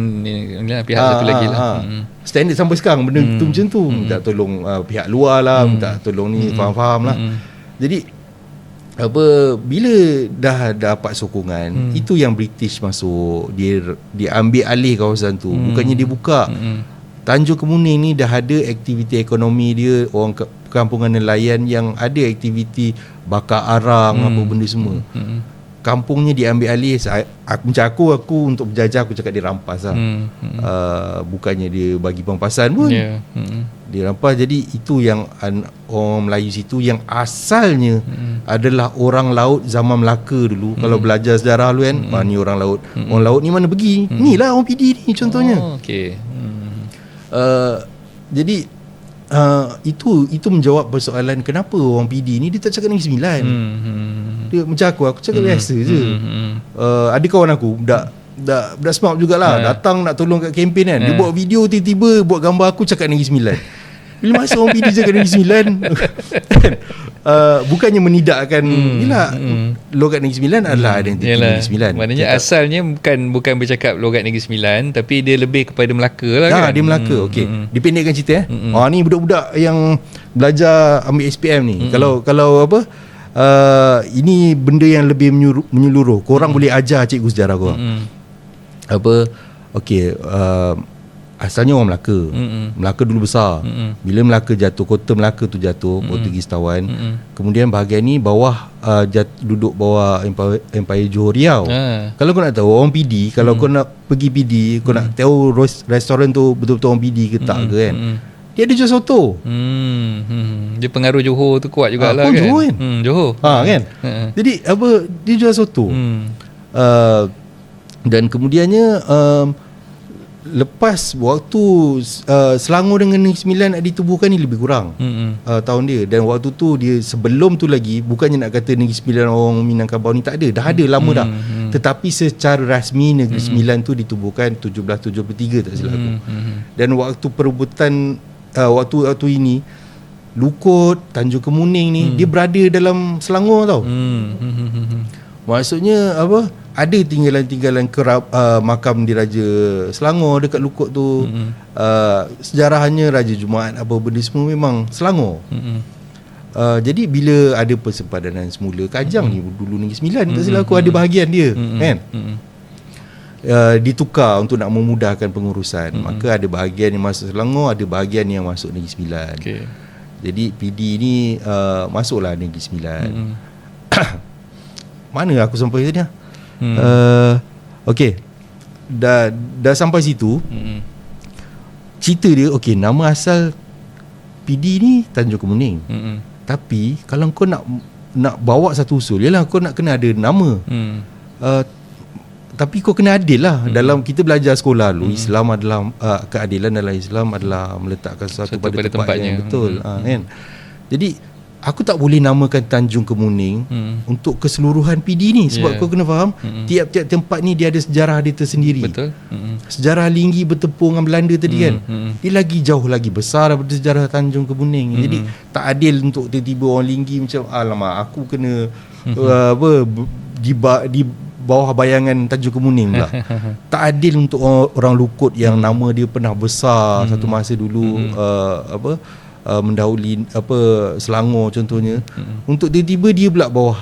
pihak satu lagi lah. Standard sampai sekarang benda tu macam tu. Minta tolong pihak luar lah, minta tolong ni, faham-faham lah. Jadi bila dah dapat sokongan, itu yang British masuk, dia ambil alih kawasan tu. Bukannya dia buka. Tanjung Kemuning ni dah ada aktiviti ekonomi dia, orang perkampungan nelayan yang ada aktiviti bakar arang, apa benda semua. Kampungnya diambil alih. Macam aku untuk berjajah, aku cakap dia rampas lah. Bukannya dia bagi pampasan pun. Dia rampas. Jadi itu yang orang Melayu situ yang asalnya adalah orang laut zaman Melaka dulu. Kalau belajar sejarah lu kan, ni orang laut. Orang laut ni mana pergi? Ni lah orang PD ni contohnya. Jadi itu menjawab persoalan kenapa orang PD ni dia tak cakap Negeri Sembilan. Dia macam aku cakap biasa je. Ada kawan aku budak smart jugalah, datang nak tolong kat kempen kan. Dia buat video, tiba-tiba buat gambar aku cakap Negeri Sembilan. Bila masa orang PD cakap Negeri Sembilan, bukannya menidakkan logat Negeri Sembilan adalah identiti Negeri Sembilan. Maknanya asalnya bukan bercakap logat Negeri Sembilan, tapi dia lebih kepada Melaka lah kan. Dia Melaka. Okey. Dipendekkan cerita ni budak-budak yang belajar ambil SPM ni. Kalau apa, ini benda yang lebih menyeluruh. Korang boleh ajar cikgu sejarah korang. Okey, asalnya orang Melaka. Melaka dulu besar. Bila Melaka jatuh, kota Melaka tu jatuh, Portugis tawan. Kemudian bahagian ni bawah duduk bawah Empire Johor Riau. Kalau kau nak tahu orang PD, kalau kau nak pergi PD, kau nak tahu restoran tu betul-betul orang PD ke tak ke kan, dia ada jual soto. Dia pengaruh Johor tu kuat jugalah kan. Johor kan. Johor. Kan. Jadi dia jual soto. Dan kemudiannya lepas waktu Selangor dengan Negeri Sembilan ditubuhkan ni lebih kurang tahun dia. Dan waktu tu dia, sebelum tu lagi, bukannya nak kata Negeri Sembilan orang Minangkabau ni tak ada, dah ada lama dah. Tetapi secara rasmi Negeri Sembilan tu ditubuhkan 1773 tak silap aku. Dan waktu perebutan waktu ini Lukut, Tanjung Kemuning ni dia berada dalam Selangor tau. Maksudnya apa? Ada tinggalan-tinggalan makam diraja Selangor dekat Lukut tu. Sejarahnya Raja Jumaat apa benda semua memang Selangor. Jadi bila ada persempadanan semula Kajang ni dulu Negeri Sembilan tak silap aku ada bahagian dia kan. Ditukar untuk nak memudahkan pengurusan. Maka ada bahagian yang masuk Selangor, ada bahagian yang masuk Negeri Sembilan. Jadi PD ni masuklah Negeri Sembilan. Mana aku sampai tadi? Okey. Dah sampai situ. Cerita dia okey, nama asal PD ni Tanjung Kemuning. Tapi kalau kau nak bawa satu usul, yalah kau nak kena ada nama. Tapi kau kena adil lah. Dalam kita belajar sekolah dulu, Islam adalah keadilan dalam Islam adalah meletakkan sesuatu pada tempat yang betul. Kan? Jadi aku tak boleh namakan Tanjung Kemuning untuk keseluruhan PD ni. Sebab kau kena faham, tiap-tiap tempat ni dia ada sejarah dia tersendiri. Betul. Sejarah Linggi bertempur dengan Belanda tadi kan, dia lagi jauh lagi besar daripada sejarah Tanjung Kemuning. Jadi tak adil untuk tiba-tiba orang Linggi macam alamak aku kena di bawah bayangan Tanjung Kemuning pula. Tak adil untuk orang Lukut yang nama dia pernah besar satu masa dulu, mendahului Selangor contohnya, untuk tiba-tiba dia pula bawah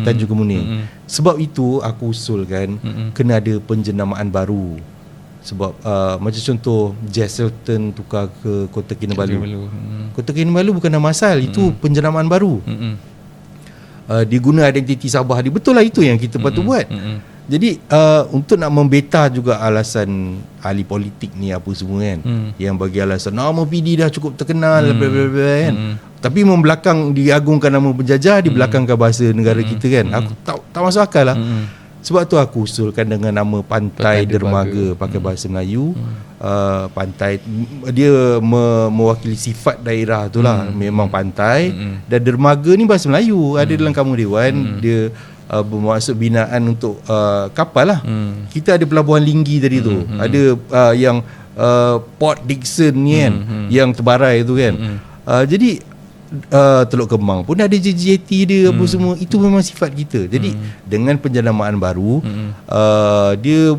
Tanjung Kemuning. Sebab itu aku usulkan kena ada penjenamaan baru. Sebab macam contoh Jesselton tukar ke Kota Kinabalu. Kota Kinabalu bukan nama asal, itu penjenamaan baru. Dia guna identiti Sabah dia. Betul lah, itu yang kita patut buat. Jadi untuk nak membeta juga alasan ahli politik ni apa semua kan, yang bagi alasan nama PD dah cukup terkenal kan. Tapi membelakang diagungkan nama penjajah, dibelakangkan bahasa negara kita kan. Aku tak masuk akal lah. Sebab tu aku usulkan dengan nama Pantai Dermaga pakai bahasa Melayu. Pantai dia mewakili sifat daerah tu lah. Memang pantai. Dan dermaga ni bahasa Melayu, ada dalam Kamus Dewan. Dia bermaksud binaan untuk kapal lah. Kita ada Pelabuhan Linggi tadi tu. Ada yang Port Dickson ni kan, yang terbarai tu kan. Jadi Teluk Kemang pun ada JJT dia apa semua. Itu memang sifat kita. Jadi dengan penjenamaan baru, dia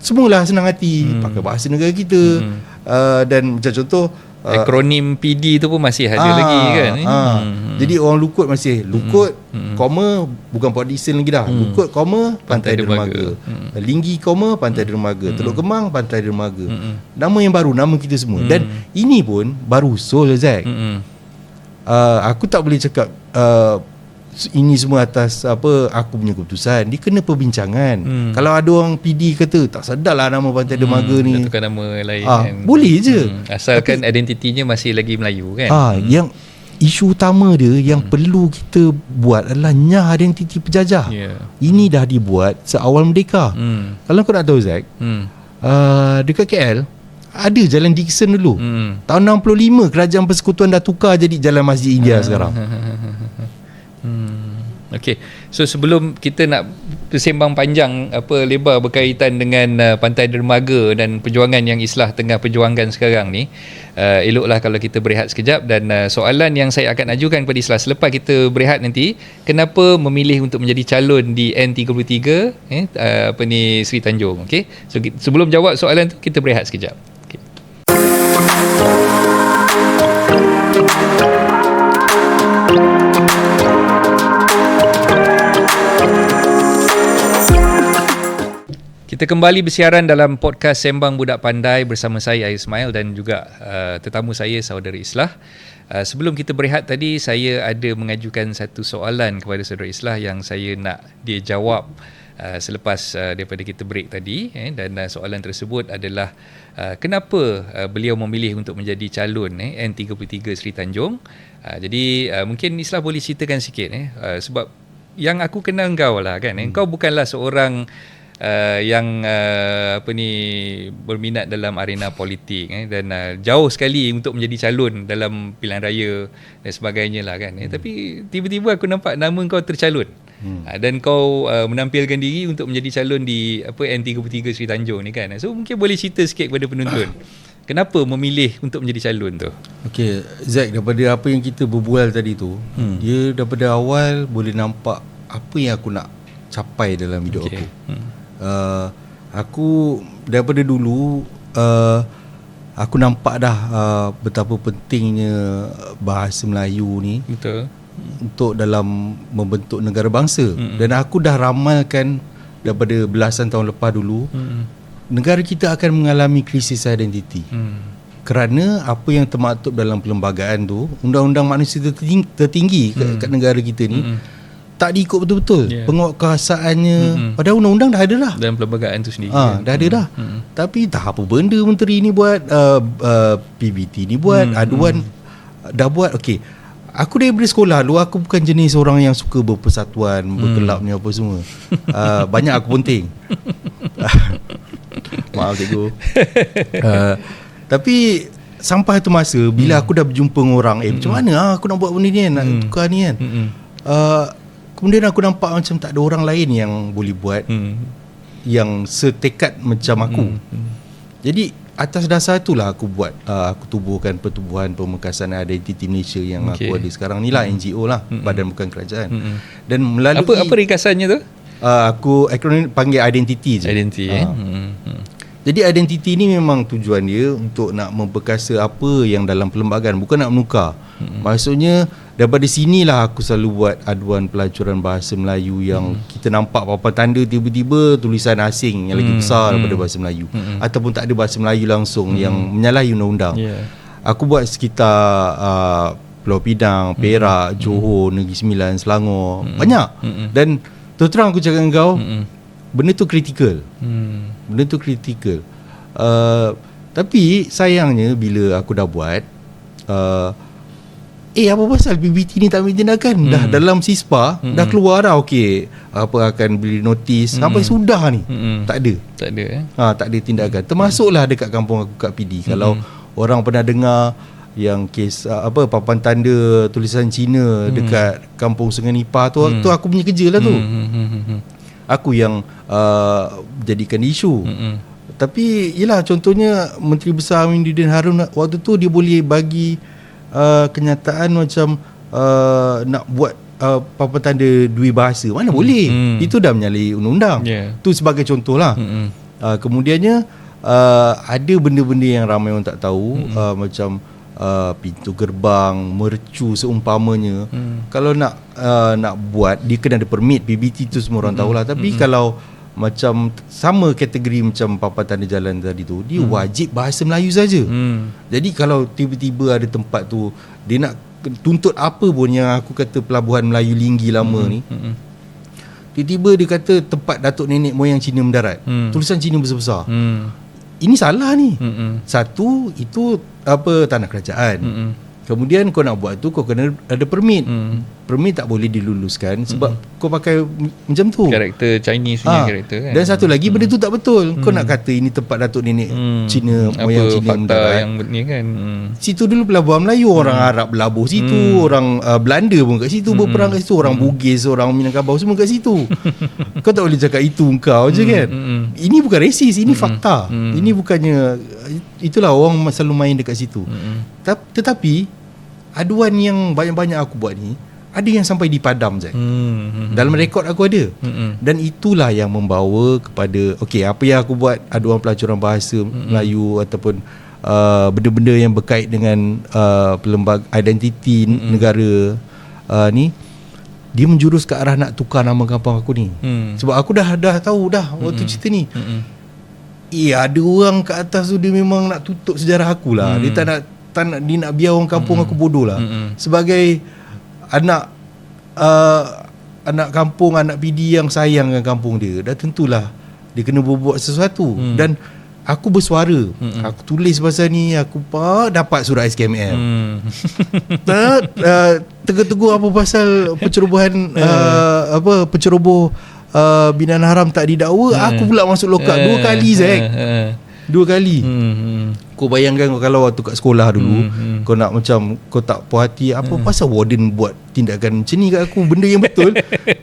semualah senang hati, pakai bahasa negara kita. Dan macam contoh akronim PD tu pun masih ada lagi kan. Jadi orang Lukut masih Lukut, koma bukan Port Dickson lagi dah. Lukut, koma Pantai Dermaga. Linggi, koma Pantai Dermaga. Teluk Kemang, Pantai Dermaga. Nama yang baru, nama kita semua. Dan ini pun baru usul Zack. Aku tak boleh cakap ini semua atas aku punya keputusan. Dia kena perbincangan. Kalau ada orang PD kata tak sedarlah nama Pantai Dermaga ni, tukar nama lain kan. Boleh je. Asalkan identitinya masih lagi Melayu kan. Yang isu utama dia yang perlu kita buat adalah nyah identiti penjajah. Ini dah dibuat seawal merdeka. Kalau kau nak tahu Zack, dekat KL ada Jalan Dickson dulu. Tahun 65 Kerajaan Persekutuan dah tukar jadi Jalan Masjid India sekarang. Okey. So sebelum kita nak bersembang panjang lebar berkaitan dengan Pantai Dermaga dan perjuangan yang Islah tengah perjuangkan sekarang ni, eloklah kalau kita berehat sekejap. Dan soalan yang saya akan ajukan kepada Islah selepas kita berehat nanti, kenapa memilih untuk menjadi calon di N33 Sri Tanjung. Okey. So sebelum jawab soalan tu, kita berehat sekejap. Kita kembali bersiaran dalam podcast Sembang Budak Pandai bersama saya Ismail dan juga tetamu saya Saudara Islah. Sebelum kita berehat tadi, saya ada mengajukan satu soalan kepada Saudara Islah yang saya nak dia jawab selepas daripada kita break tadi, dan soalan tersebut adalah kenapa beliau memilih untuk menjadi calon N33 Sri Tanjung. Jadi mungkin Islah boleh ceritakan sikit sebab yang aku kenal kau lah kan, kau bukanlah seorang yang berminat dalam arena politik dan jauh sekali untuk menjadi calon dalam pilihan raya dan sebagainya lah kan. Tapi tiba-tiba aku nampak nama kau tercalon. Dan kau menampilkan diri untuk menjadi calon di N33 Sri Tanjung ni kan. So mungkin boleh cerita sikit kepada penonton Kenapa memilih untuk menjadi calon tu? Okay, Zack, daripada apa yang kita berbual tadi tu, dia daripada awal boleh nampak apa yang aku nak capai dalam hidup aku. Aku daripada dulu aku nampak dah betapa pentingnya bahasa Melayu ni. Betul. Untuk dalam membentuk negara bangsa. Dan aku dah ramalkan daripada belasan tahun lepas dulu, negara kita akan mengalami krisis identiti. Kerana apa yang termaktub dalam perlembagaan tu, undang-undang manusia tertinggi kat negara kita ni tak diikut betul-betul. Penguatkuasaannya padahal undang-undang dah ada dah dalam perlembagaan tu sendiri. Dah ada dah. Tapi tak apa benda menteri ni buat, PBT ni buat, aduan dah buat. Okey, aku daripada sekolah dulu aku bukan jenis orang yang suka berpersatuan, berkelab ni apa semua. Banyak aku ponting. Maaf cikgu. Tapi sampai tu masa bila aku dah berjumpa dengan orang, macam mana aku nak buat benda ni kan, nak tukar ni kan. Kemudian aku nampak macam tak ada orang lain yang boleh buat yang setekad macam aku. Jadi atas dasar itulah aku buat, aku tubuhkan Pertubuhan Pemekasan Identiti Malaysia yang aku ada sekarang ni lah, NGO lah, badan bukan kerajaan. Dan melalui apa ringkasannya tu? Aku akronim panggil identiti je. Identiti. Jadi identiti ni memang tujuan dia untuk nak memperkasa apa yang dalam perlembagaan, bukan nak menukar. Maksudnya daripada sinilah aku selalu buat aduan pelacuran bahasa Melayu yang kita nampak papan tanda tiba-tiba tulisan asing yang lagi besar daripada bahasa Melayu, ataupun tak ada bahasa Melayu langsung yang menyalahi undang-undang. Aku buat sekitar Pulau Pinang, Perak, Johor, Negeri Sembilan, Selangor, banyak. Dan terus terang aku cakap dengan kau, benda tu kritikal. Benda tu kritikal. Tapi sayangnya bila aku dah buat, apa pasal PBT ni tak ambil tindakan? Dah dalam SISPA dah keluar dah, okey, apa akan beri notis, sampai sudah ni tak ada. Tak ada tindakan. Termasuklah dekat kampung aku kat PD. Kalau orang pernah dengar yang kes papan tanda tulisan Cina dekat kampung Sungai Nipah tu, tu aku punya kerja lah tu. Aku yang jadikan isu. Tapi yelah, contohnya Menteri Besar Aminuddin Harun waktu tu dia boleh bagi kenyataan macam nak buat papan tanda dua bahasa. Mana boleh. Itu dah menyalahi undang-undang. Tu sebagai contoh lah. Kemudiannya ada benda-benda yang ramai orang tak tahu, macam pintu gerbang, mercu seumpamanya. Kalau nak buat, dia kena ada permit. PBT tu semua orang tahulah. Tapi kalau macam sama kategori macam papan tanda jalan tadi tu, dia wajib bahasa Melayu saja. Jadi kalau tiba-tiba ada tempat tu dia nak tuntut apa pun, yang aku kata Pelabuhan Melayu Linggi lama ni, tiba-tiba dia kata tempat Datuk Nenek Moyang Cina mendarat, tulisan Cina besar-besar. Ini salah ni. Satu, itu tanah kerajaan. Kemudian kau nak buat tu, kau kena ada permit. Permit tak boleh diluluskan sebab kau pakai macam tu, karakter Chinese punya karakter kan. Dan satu lagi, benda tu tak betul. Kau nak kata ini tempat Datuk Nenek Cina, moyang Cina mendarat, yang ni kan. Situ dulu pelabuhan Melayu, orang Arab berlabuh situ, orang Belanda pun kat situ, berperang kat situ, orang Bugis, orang Minangkabau semua kat situ. Kau tak boleh cakap itu engkau je kan. Ini bukan resis, ini fakta. Ini bukannya, itulah orang selalu main dekat situ. Tetapi aduan yang banyak-banyak aku buat ni, ada yang sampai dipadam Zack. Dalam rekod aku ada. Dan itulah yang membawa kepada, okey, apa yang aku buat, aduan pelacuran bahasa Melayu ataupun benda-benda yang berkait dengan perlembagaan identiti negara ni, dia menjurus ke arah nak tukar nama kampung aku ni. Sebab aku dah tahu dah waktu cerita ni. Ada orang kat atas tu, dia memang nak tutup sejarah aku lah. Dia tak nak dia nak biar orang kampung aku bodoh lah. Sebagai anak kampung, anak PD yang sayangkan kampung dia, dah tentulah dia kena berbuat sesuatu. Dan aku bersuara, aku tulis pasal ni, aku dapat surat SKMM. Tegur-tegur apa pasal pencerobohan penceroboh binaan haram tak didakwa, aku pula masuk lokap 2 kali Zack. 2 kali. Kau bayangkan kalau waktu kat sekolah dulu, kau nak macam, kau tak puas hati, apa pasal warden buat tindakan macam ni kat aku, benda yang betul,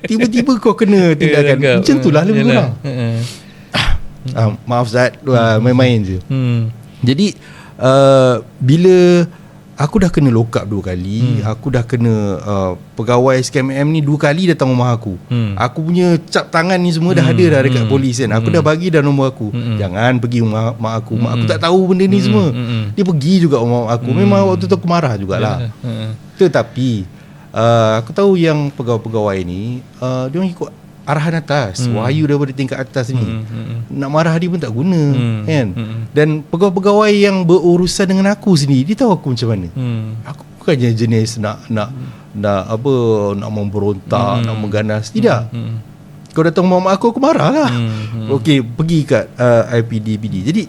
tiba-tiba kau kena tindakan macam tu lah lebih kurang. Maaf Zat, main-main je. Jadi bila aku dah kena lock up 2 kali, aku dah kena pegawai SKMM ni 2 kali datang rumah aku. Aku punya cap tangan ni semua dah ada dah dekat polis kan. Aku dah bagi dah nombor aku. Jangan pergi rumah mak aku. Mak aku tak tahu benda ni semua. Dia pergi juga rumah mak aku. Memang waktu tu aku marah jugalah. Tetapi aku tahu yang pegawai-pegawai ni dia orang ikut arahan atas, wahyu daripada tingkat atas ni. Nak marah dia pun tak guna kan. Dan pegawai-pegawai yang berurusan dengan aku sendiri, dia tahu aku macam mana. Aku bukannya jenis nak apa, nak memberontak, nak mengganas. Tidak. Kau datang rumah aku marah lah. Okey, pergi kat IPD. Jadi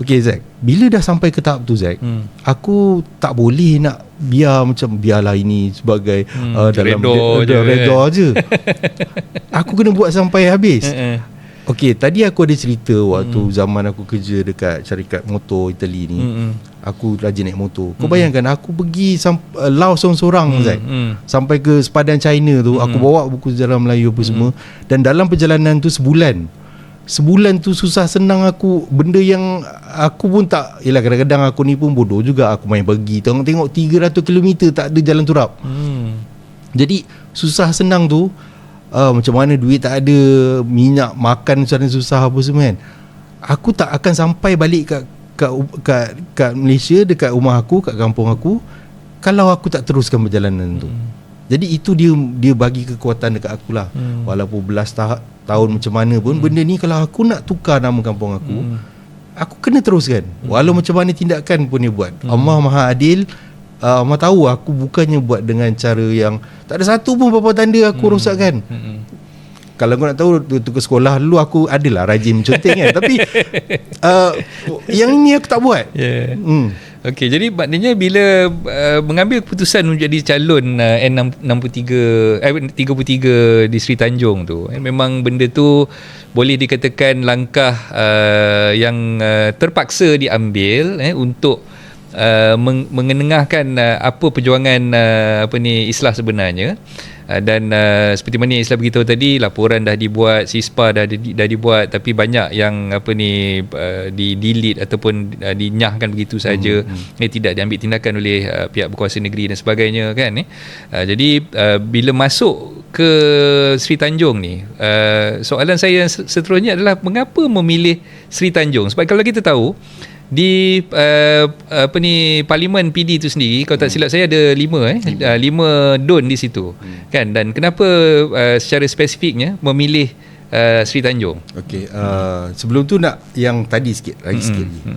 okey Zack, bila dah sampai ke tahap tu Zack, aku tak boleh nak biarlah ini sebagai dalam redha je. Aku kena buat sampai habis. Okey, tadi aku ada cerita waktu zaman aku kerja dekat syarikat motor Itali ni. Aku rajin naik motor. Kau bayangkan aku pergi Laos seorang-seorang Zack. Sampai ke sepadan China tu, aku bawa buku sejarah Melayu apa semua. Dan dalam perjalanan tu sebulan tu susah senang aku, benda yang aku pun tak, yelah kadang-kadang aku ni pun bodoh juga, aku main pergi tengok 300 km tak ada jalan turap. Jadi susah senang tu, macam mana duit tak ada, minyak makan susah apa semua kan. Aku tak akan sampai balik kat Malaysia, dekat rumah aku, kat kampung aku, kalau aku tak teruskan perjalanan tu. Jadi itu dia bagi kekuatan dekat aku lah. Walaupun belas tahun macam mana pun, benda ni kalau aku nak tukar nama kampung aku kena teruskan. Walau macam mana tindakan pun dia buat. Allah Maha Adil. Allah tahu aku bukannya buat dengan cara yang tak ada satu pun apa tanda aku rosakkan. Kalau kau nak tahu, tu ke sekolah dulu aku adalah rajin menconteng kan. Tapi yang ini aku tak buat. Okey, jadi maknanya bila mengambil keputusan menjadi calon N33 di Sri Tanjung tu, memang benda tu boleh dikatakan langkah yang terpaksa diambil untuk mengenengahkan apa perjuangan Islah sebenarnya. Dan seperti mana yang Islah beritahu tadi, laporan dah dibuat, CISPA dah dibuat, tapi banyak yang di delete ataupun dinyahkan begitu saja. Tidak diambil tindakan oleh pihak berkuasa negeri dan sebagainya kan. Jadi bila masuk ke Sri Tanjung ni, soalan saya yang seterusnya adalah mengapa memilih Sri Tanjung? Sebab kalau kita tahu di Parlimen PD itu sendiri, kalau tak silap saya ada 5 DUN di situ kan. Dan kenapa secara spesifiknya memilih Sri Tanjung? Okey, sebelum tu nak yang tadi sikit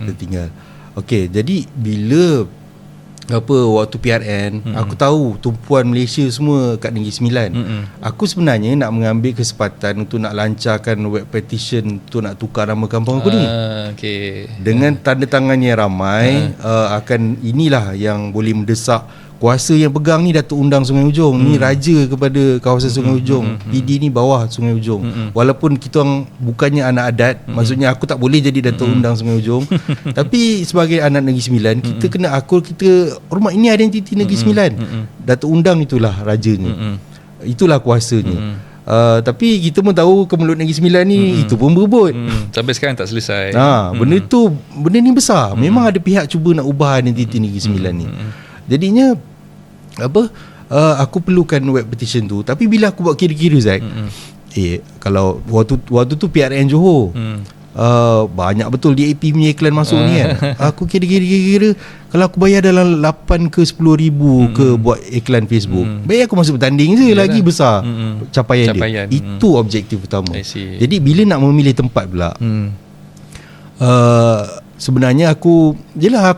tertinggal. Okey, jadi bila waktu PRN, aku tahu tumpuan Malaysia semua kat Negeri Sembilan. Aku sebenarnya nak mengambil kesempatan untuk nak lancarkan web petition untuk nak tukar nama kampung aku ni. Dengan tanda tangan yang ramai, akan inilah yang boleh mendesak kuasa yang pegang ni Datuk Undang Sungai Ujong. Ni raja kepada kawasan Sungai Ujong. PD ni bawah Sungai Ujong. Walaupun kita orang bukannya anak adat, maksudnya aku tak boleh jadi Datuk Undang Sungai Ujong. Tapi sebagai anak Negeri Sembilan, kita kena akur, kita hormat, ini identiti Negeri Sembilan. Datuk Undang itulah rajanya. Itulah kuasanya. Tapi kita pun tahu Kemelut Negeri Sembilan ni itu pun berebut. Sampai sekarang tak selesai. Benda ni besar. Memang ada pihak cuba nak ubah identiti Negeri Sembilan ni. Jadinya aku perlukan web petition tu. Tapi bila aku buat kira-kira Zack, kalau waktu tu PRN Johor, banyak betul DAP punya iklan masuk ni kan. Aku kira-kira kalau aku bayar dalam 8 ke 10 ribu ke buat iklan Facebook, baik aku masuk bertanding je. Yalah. Lagi besar capaian dia. Itu objektif utama. Jadi bila nak memilih tempat pula, sebenarnya aku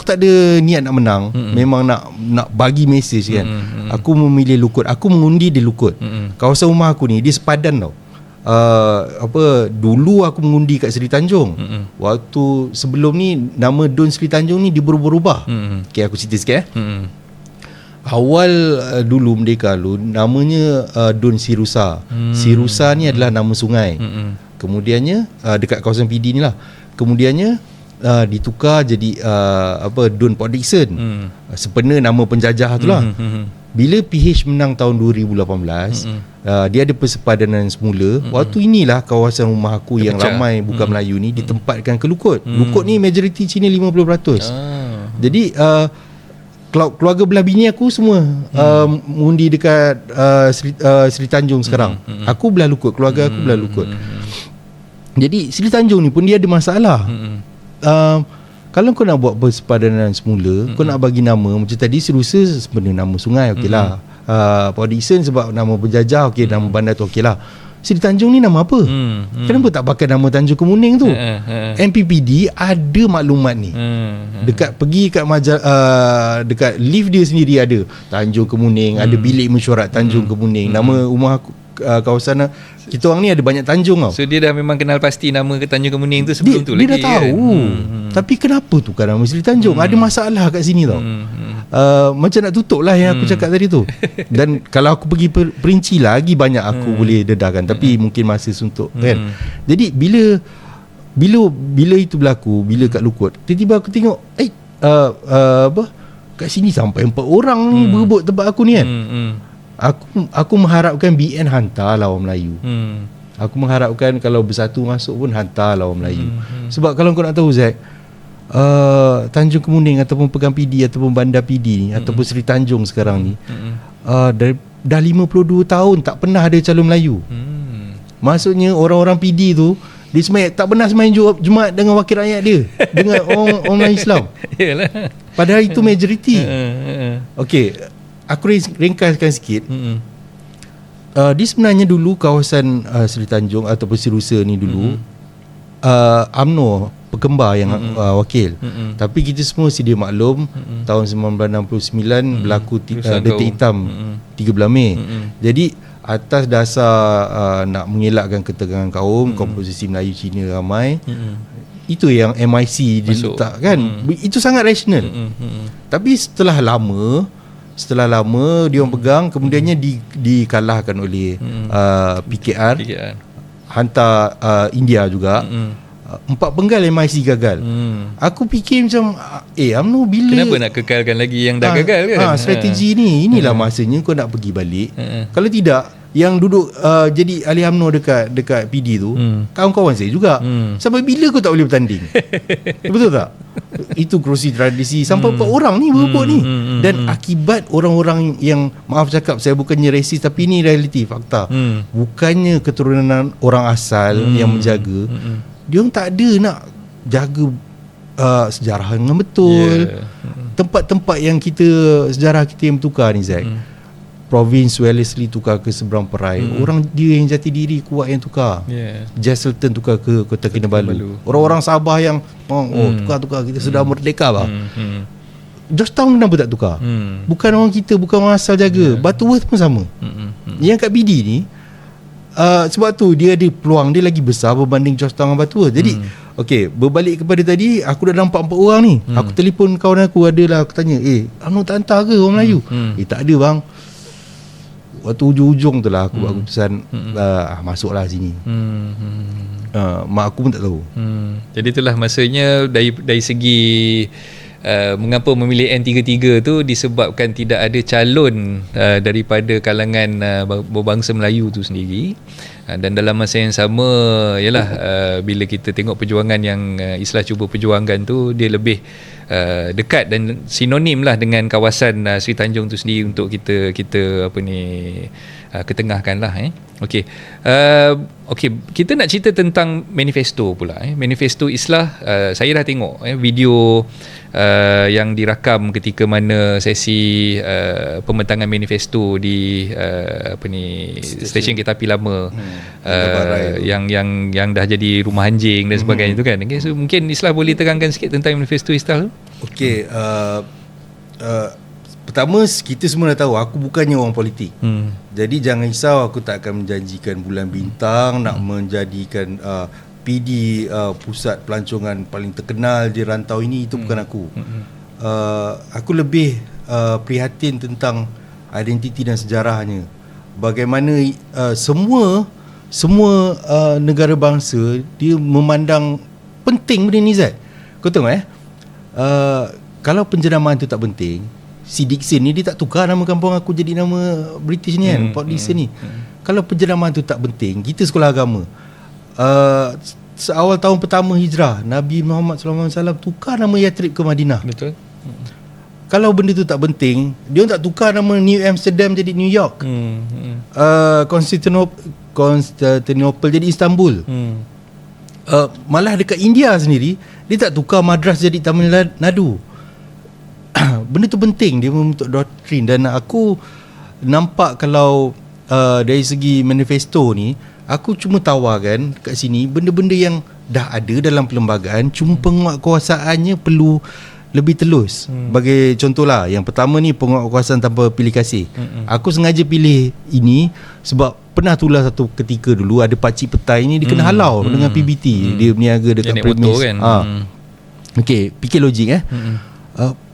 tak ada niat nak menang. Memang nak bagi mesej kan. Aku memilih Lukut. Aku mengundi di Lukut. Kawasan rumah aku ni dia sepadan tau. Dulu aku mengundi kat Sri Tanjung. Waktu sebelum ni nama DUN Sri Tanjung ni dia berubah-ubah. Okay, aku cerita sikit Awal dulu Merdeka dulu namanya DUN Sirusa. Sirusa ni adalah nama sungai. Kemudiannya dekat kawasan PD ni lah. Kemudiannya ditukar jadi DUN Port Dickson. Sebenarnya nama penjajah tu lah. Bila PH menang tahun 2018, dia ada persepadanan semula. Waktu inilah kawasan rumah aku yang ramai bukan Melayu ni ditempatkan ke Lukut. Lukut ni majoriti Cina 50%. Jadi keluarga belah bini aku semua mengundi dekat Seri Tanjung sekarang. Aku belah Lukut, keluarga aku belah Lukut. Jadi Seri Tanjung ni pun dia ada masalah. Kalau kau nak buat persepadanan semula, kau nak bagi nama macam tadi Serusa sebenarnya nama sungai, okeylah. Port Dickson sebab nama penjajah, okey, nama bandar tu okeylah. Seri Tanjung ni nama apa? Kenapa tak pakai nama Tanjung Kemuning tu? MPPD ada maklumat ni. Dekat pergi kat dekat lift dia sendiri ada Tanjung Kemuning, ada bilik mesyuarat Tanjung Kemuning. Nama rumah aku, kawasan kita orang ni ada banyak tanjung tau. So dia dah memang kenal pasti nama ke Tanjung Kemuning tu sebelum tu dia lagi. Dia dah tahu. Tapi kenapa tukar nama Seri Tanjung? Ada masalah kat sini tau. Macam nak tutup lah yang aku cakap tadi tu. Dan kalau aku pergi perinci lagi banyak aku boleh dedahkan. Tapi mungkin masa suntuk kan. Jadi bila itu berlaku, bila kat Lukut, tiba-tiba aku tengok kat sini sampai 4 orang ni berebut tempat aku ni kan. Aku mengharapkan BN hantar lawan Melayu. Aku mengharapkan kalau bersatu masuk pun hantar lawan Melayu. Sebab kalau kau nak tahu Zack, Tanjung Kemuning ataupun Pegang PD ataupun Bandar PD ni ataupun Seri Tanjung sekarang ni dah 52 tahun tak pernah ada calon Melayu. Maksudnya orang-orang PD tu dia tak pernah semain Jumaat dengan wakil rakyat dia, dengan orang Islam. Yalah. Padahal itu majoriti. Okey, aku ringkaskan sikit. Dia sebenarnya dulu kawasan Seri Tanjung ataupun Serusa ni dulu UMNO Pekembar yang wakil. Tapi kita semua sedia maklum tahun 1969 berlaku detik hitam 13 Mei. Jadi atas dasar nak mengelakkan ketegangan kaum, komposisi Melayu Cina ramai, itu yang MIC diletakkan. Itu sangat rasional. Tapi setelah lama dia orang pegang, kemudiannya dikalahkan oleh PKR. Hantar India juga. 4 penggal MIC gagal. Aku fikir macam UMNO bila, kenapa nak kekalkan lagi yang dah gagal kan? Strategi ni inilah masanya kau nak pergi balik. Kalau tidak, yang duduk jadi ahli UMNO dekat PD tu kawan-kawan saya juga. Sampai bila kau tak boleh bertanding? Betul tak? Itu kerusi tradisi sampai 4 orang ni berebut ni. Dan akibat orang-orang yang, maaf cakap, saya bukannya resis, tapi ini realiti, fakta. Bukannya keturunan orang asal yang menjaga, dia orang tak ada nak jaga sejarah dengan betul. Tempat-tempat yang sejarah kita yang bertukar ni Zack, Province Wellesley tukar ke seberang Perai, orang dia yang jati diri kuat yang tukar. Jesselton tukar ke Kota Kinabalu. Orang-orang Sabah yang tukar kita sudah merdeka bah. Georgetown kenapa tak tukar? Bukan orang kita, bukan orang asal jaga. Butterworth pun sama. Yang kat BD ni sebab tu dia ada peluang dia lagi besar berbanding Georgetown dan Butterworth. Jadi okey, berbalik kepada tadi, aku dah nampak 4 orang ni. Aku telefon kawan aku, adalah aku tanya, UMNO tak hantar ke orang Melayu? Tak ada bang. Waktu ujung-ujung tu lah aku buat keputusan, masuklah sini. Mak aku pun tak tahu. Jadi itulah masanya dari segi mengapa memilih N33 tu disebabkan tidak ada calon daripada kalangan berbangsa Melayu tu sendiri. Dan dalam masa yang sama ialah bila kita tengok perjuangan yang Islah cuba perjuangkan tu, dia lebih dekat dan sinonim lah dengan kawasan Seri Tanjung tu sendiri untuk kita ketengahkan lah. Okey, kita nak cerita tentang manifesto pula. Manifesto Islah, saya dah tengok video yang dirakam ketika mana sesi pembentangan manifesto di stesen kereta api lama, yang dah jadi rumah anjing dan sebagainya tu kan. Okay, so mungkin Islah boleh terangkan sikit tentang manifesto Islah tu. Okey, pertama, kita semua dah tahu aku bukannya orang politik. Jadi jangan risau, aku tak akan menjanjikan bulan bintang, nak menjadikan PD pusat pelancongan paling terkenal di rantau ini. Itu bukan aku. Aku lebih prihatin tentang identiti dan sejarahnya. Bagaimana semua negara bangsa dia memandang penting benda ni Zat. Kau tengok kalau penjenamaan tu tak penting, si Dickson ni dia tak tukar nama kampung aku jadi nama British ni kan, Port Dickson ni. Kalau penjenamaan tu tak penting, kita sekolah agama, seawal tahun pertama hijrah, Nabi Muhammad SAW tukar nama Yathrib ke Madinah. Betul. Kalau benda tu tak penting, dia tak tukar nama New Amsterdam jadi New York. Constantinople jadi Istanbul. Malah dekat India sendiri, dia tak tukar Madras jadi Tamil Nadu. Benda tu penting, dia membentuk doktrin. Dan aku nampak kalau dari segi manifesto ni, aku cuma tawarkan kat sini benda-benda yang dah ada dalam perlembagaan, cuma penguatkuasaannya perlu lebih telus. Bagi contohlah, yang pertama ni penguatkuasaan tanpa pilih kasih. Aku sengaja pilih ini sebab pernah tulah satu ketika dulu ada pakcik petai ni dia kena halau dengan PBT. Dia berniaga dekat premis kan? Okay, fikir logik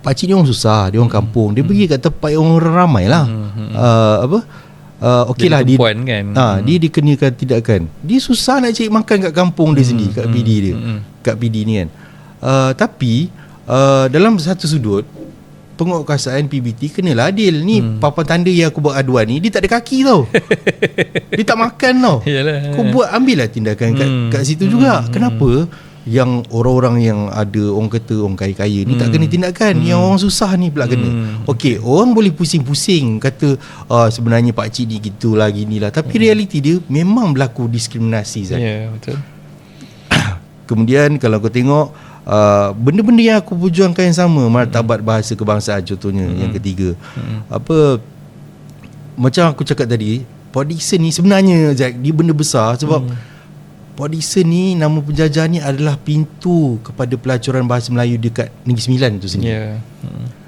pakcik ni orang susah, dia orang kampung, dia pergi kat tempat yang orang ramai lah. Okey lah dia kan? Dia dikenakan tidakkan. Dia susah nak cari makan kat kampung dia sendiri, kat PD dia, kat PD ni kan. Tapi dalam satu sudut, penguatkuasaan PBT kenalah adil. Ni papan tanda yang aku buat aduan ni, dia tak ada kaki tau. Dia tak makan tau. Yalah. Kau ambillah tindakan kat situ juga. Kenapa yang orang-orang yang ada, orang kata orang kaya-kaya ni tak kena tindakan, yang orang susah ni pula kena. Okey, orang boleh pusing-pusing kata sebenarnya pakcik ni gitulah ginilah, tapi realiti dia memang berlaku diskriminasi. Ya, betul. Kemudian kalau kau tengok benda-benda yang aku perjuangkan yang sama, martabat bahasa kebangsaan contohnya, yang ketiga. Macam aku cakap tadi, Port Dickson ni sebenarnya Zack, dia benda besar sebab Port Dickson ni, nama penjajah ni adalah pintu kepada pelacuran bahasa Melayu dekat Negeri Sembilan tu sendiri.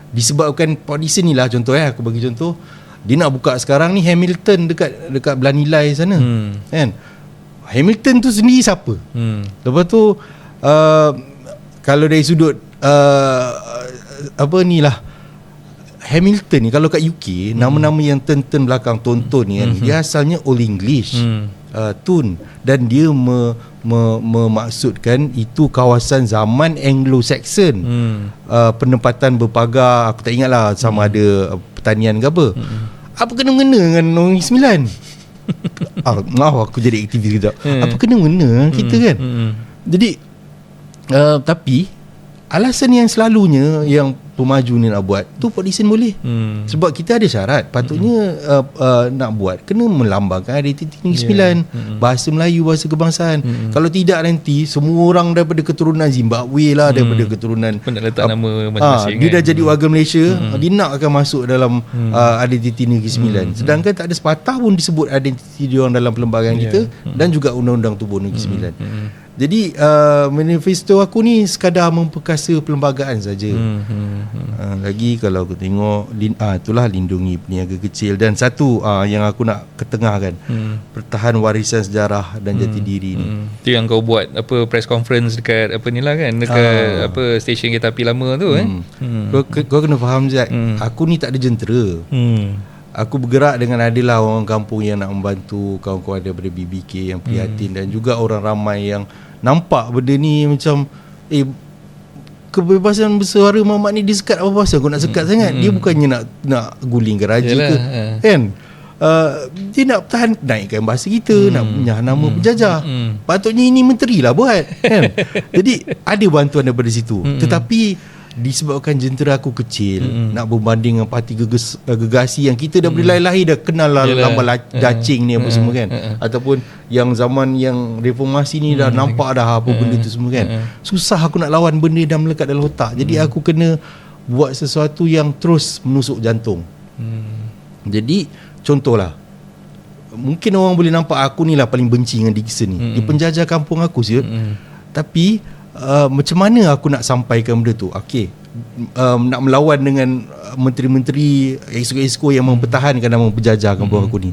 Disebabkan Port Dickson ni lah contoh, aku bagi contoh, dia nak buka sekarang ni Hamilton dekat Belanilai sana. Kan? Hamilton tu sendiri siapa? Lepas tu kalau dari sudut Hamilton ni, kalau kat UK nama-nama yang turn belakang tonton ni kan, dia asalnya Old English tune, dan dia memaksudkan itu kawasan zaman Anglo-Saxon. Penempatan berpagar, aku tak ingat lah sama ada pertanian ke apa. Apa kena-mengena dengan Negeri Sembilan? Maaf aku jadi aktivis kejap. Apa kena-mengena kita kan? Jadi tapi alasan yang selalunya yang pemaju ni nak buat tu Port Dickson boleh. Sebab kita ada syarat, patutnya nak buat kena melambangkan identiti Negeri Sembilan, bahasa Melayu, bahasa kebangsaan. Kalau tidak nanti semua orang daripada keturunan Zimbabwe lah, daripada keturunan nak letak nama masing-masing dia dah jadi warga Malaysia, dia nak akan masuk dalam identiti Negeri Sembilan. Sedangkan tak ada sepatah pun disebut identiti dia orang dalam perlembagaan kita dan juga undang-undang tubuh Negeri Sembilan. Jadi manifesto aku ni sekadar memperkasa perlembagaan saja. Lagi kalau aku tengok itulah lindungi peniaga kecil, dan satu yang aku nak ketengahkan, pertahan warisan sejarah dan jati diri ni. Itu yang kau buat press conference dekat ni lah kan, dekat stesen kereta api lama tu kan. Kau kena faham Zak, aku ni tak ada jentera. Aku bergerak dengan adalah orang kampung yang nak membantu kawan-kawan daripada BBK yang prihatin, dan juga orang ramai yang nampak benda ni macam kebebasan bersuara Mamat ni disekat apa pasal kau nak sekat sangat. Dia bukannya nak guling ke raja ke kan. Dia nak tahan, naikkan bahasa kita, nak punya nama penjajah. Patutnya ini menteri lah buat kan. Jadi ada bantuan daripada situ. Tetapi disebabkan jentera aku kecil, nak berbanding dengan parti gegasi yang kita dah boleh lahir dah kenal lah lambang dacing ni apa semua kan, ataupun yang zaman yang reformasi ni dah nampak dah apa benda tu semua kan. Susah aku nak lawan benda dah melekat dalam otak. Jadi aku kena buat sesuatu yang terus menusuk jantung. Jadi contohlah, mungkin orang boleh nampak aku ni lah paling benci dengan Dickson ni. Dia penjajah kampung aku siut. Tapi macam mana aku nak sampaikan benda tu? Okey, nak melawan dengan menteri-menteri exco yang mempertahankan nama penjajah kampung aku ni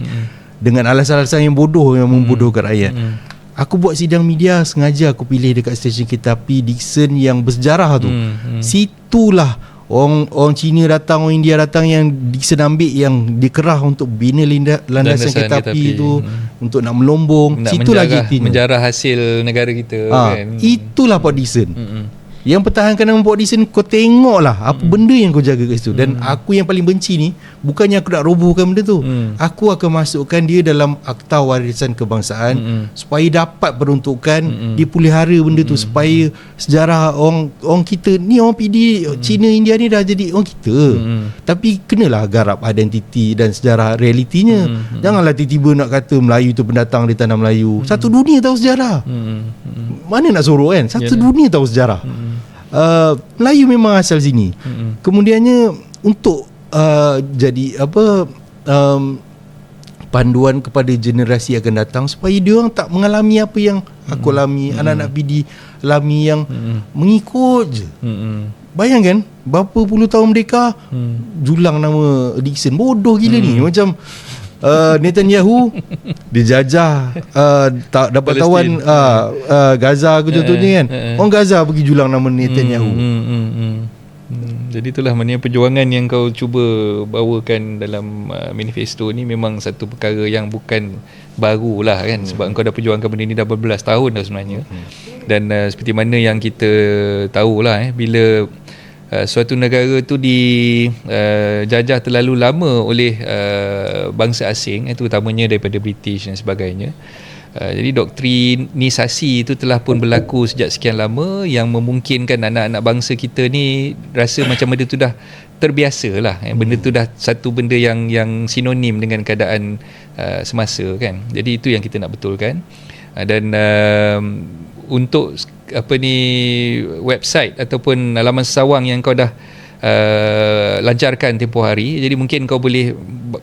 dengan alasan-alasan yang bodoh, yang membodohkan rakyat. Aku buat sidang media sengaja aku pilih dekat stesen kereta api Dickson yang bersejarah tu. Situlah orang Cina datang, orang India datang, yang Dickson ambil yang dikerah untuk bina landasan kereta api tu, untuk nak melombong. Nak situ lagi menjarah hasil negara kita kan. Itulah Port Dickson. Yang pertahankan nama Port Dickson, kau tengoklah apa benda yang kau jaga kat situ. Dan aku yang paling benci ni, bukannya aku nak robohkan benda tu, aku akan masukkan dia dalam Akta Warisan Kebangsaan supaya dapat peruntukan, dipelihara benda tu supaya sejarah orang kita ni, orang PD Cina India ni dah jadi orang kita. Tapi kenalah garap identiti dan sejarah realitinya. Janganlah tiba-tiba nak kata Melayu tu pendatang di tanah Melayu. Satu dunia tahu sejarah. Mana nak sorok kan? Satu dunia tahu sejarah. Melayu memang asal sini. Kemudiannya untuk jadi panduan kepada generasi akan datang supaya dia orang tak mengalami apa yang aku alami, anak-anak PD alami yang mengikut je. Bayangkan berapa puluh tahun merdeka, julang nama Dickson. Bodoh gila ni. Macam Netanyahu dijajah, tak dapat tawan Gaza ke contohnya kan. Orang Gaza pergi julang nama Netanyahu. Jadi itulah maknanya perjuangan yang kau cuba bawakan dalam manifesto ni memang satu perkara yang bukan baru lah kan. Sebab kau dah perjuangkan benda ni dah berbelas tahun dah sebenarnya. Dan seperti mana yang kita tahulah bila suatu negara tu dijajah terlalu lama oleh bangsa asing, terutamanya daripada British dan sebagainya. Jadi doktrinisasi itu telah pun berlaku sejak sekian lama yang memungkinkan anak-anak bangsa kita ni rasa macam benda tu dah terbiasa lah. Benda tu dah satu benda yang sinonim dengan keadaan semasa kan. Jadi itu yang kita nak betulkan. Dan untuk website ataupun laman sesawang yang kau dah lancarkan tempoh hari, jadi mungkin kau boleh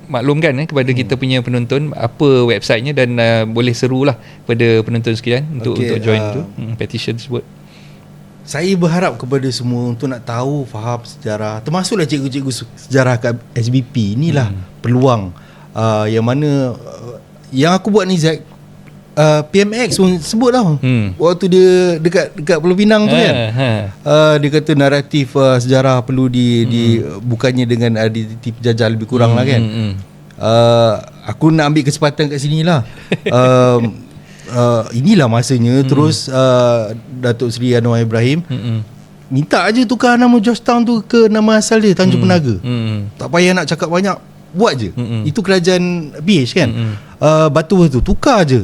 maklumkan kepada kita punya penonton apa websitenya dan boleh serulah pada penonton sekalian untuk join tu petition tersebut. Saya berharap kepada semua untuk nak tahu, faham sejarah, termasuklah cikgu-cikgu sejarah kat SBP. Inilah peluang yang mana yang aku buat ni, Zack. PMX pun sebut tau waktu dia dekat Pulau Pinang tu kan. Dia kata naratif sejarah perlu bukannya dengan identiti penjajah lebih kurang lah kan. Aku nak ambil kesempatan kat sini lah. Inilah masanya. Terus Datuk Seri Anwar Ibrahim minta aja tukar nama Georgetown tu ke nama asal dia, Tanjung Penaga. Tak payah nak cakap banyak, buat je. Itu kerajaan BH kan. Batu tu tukar je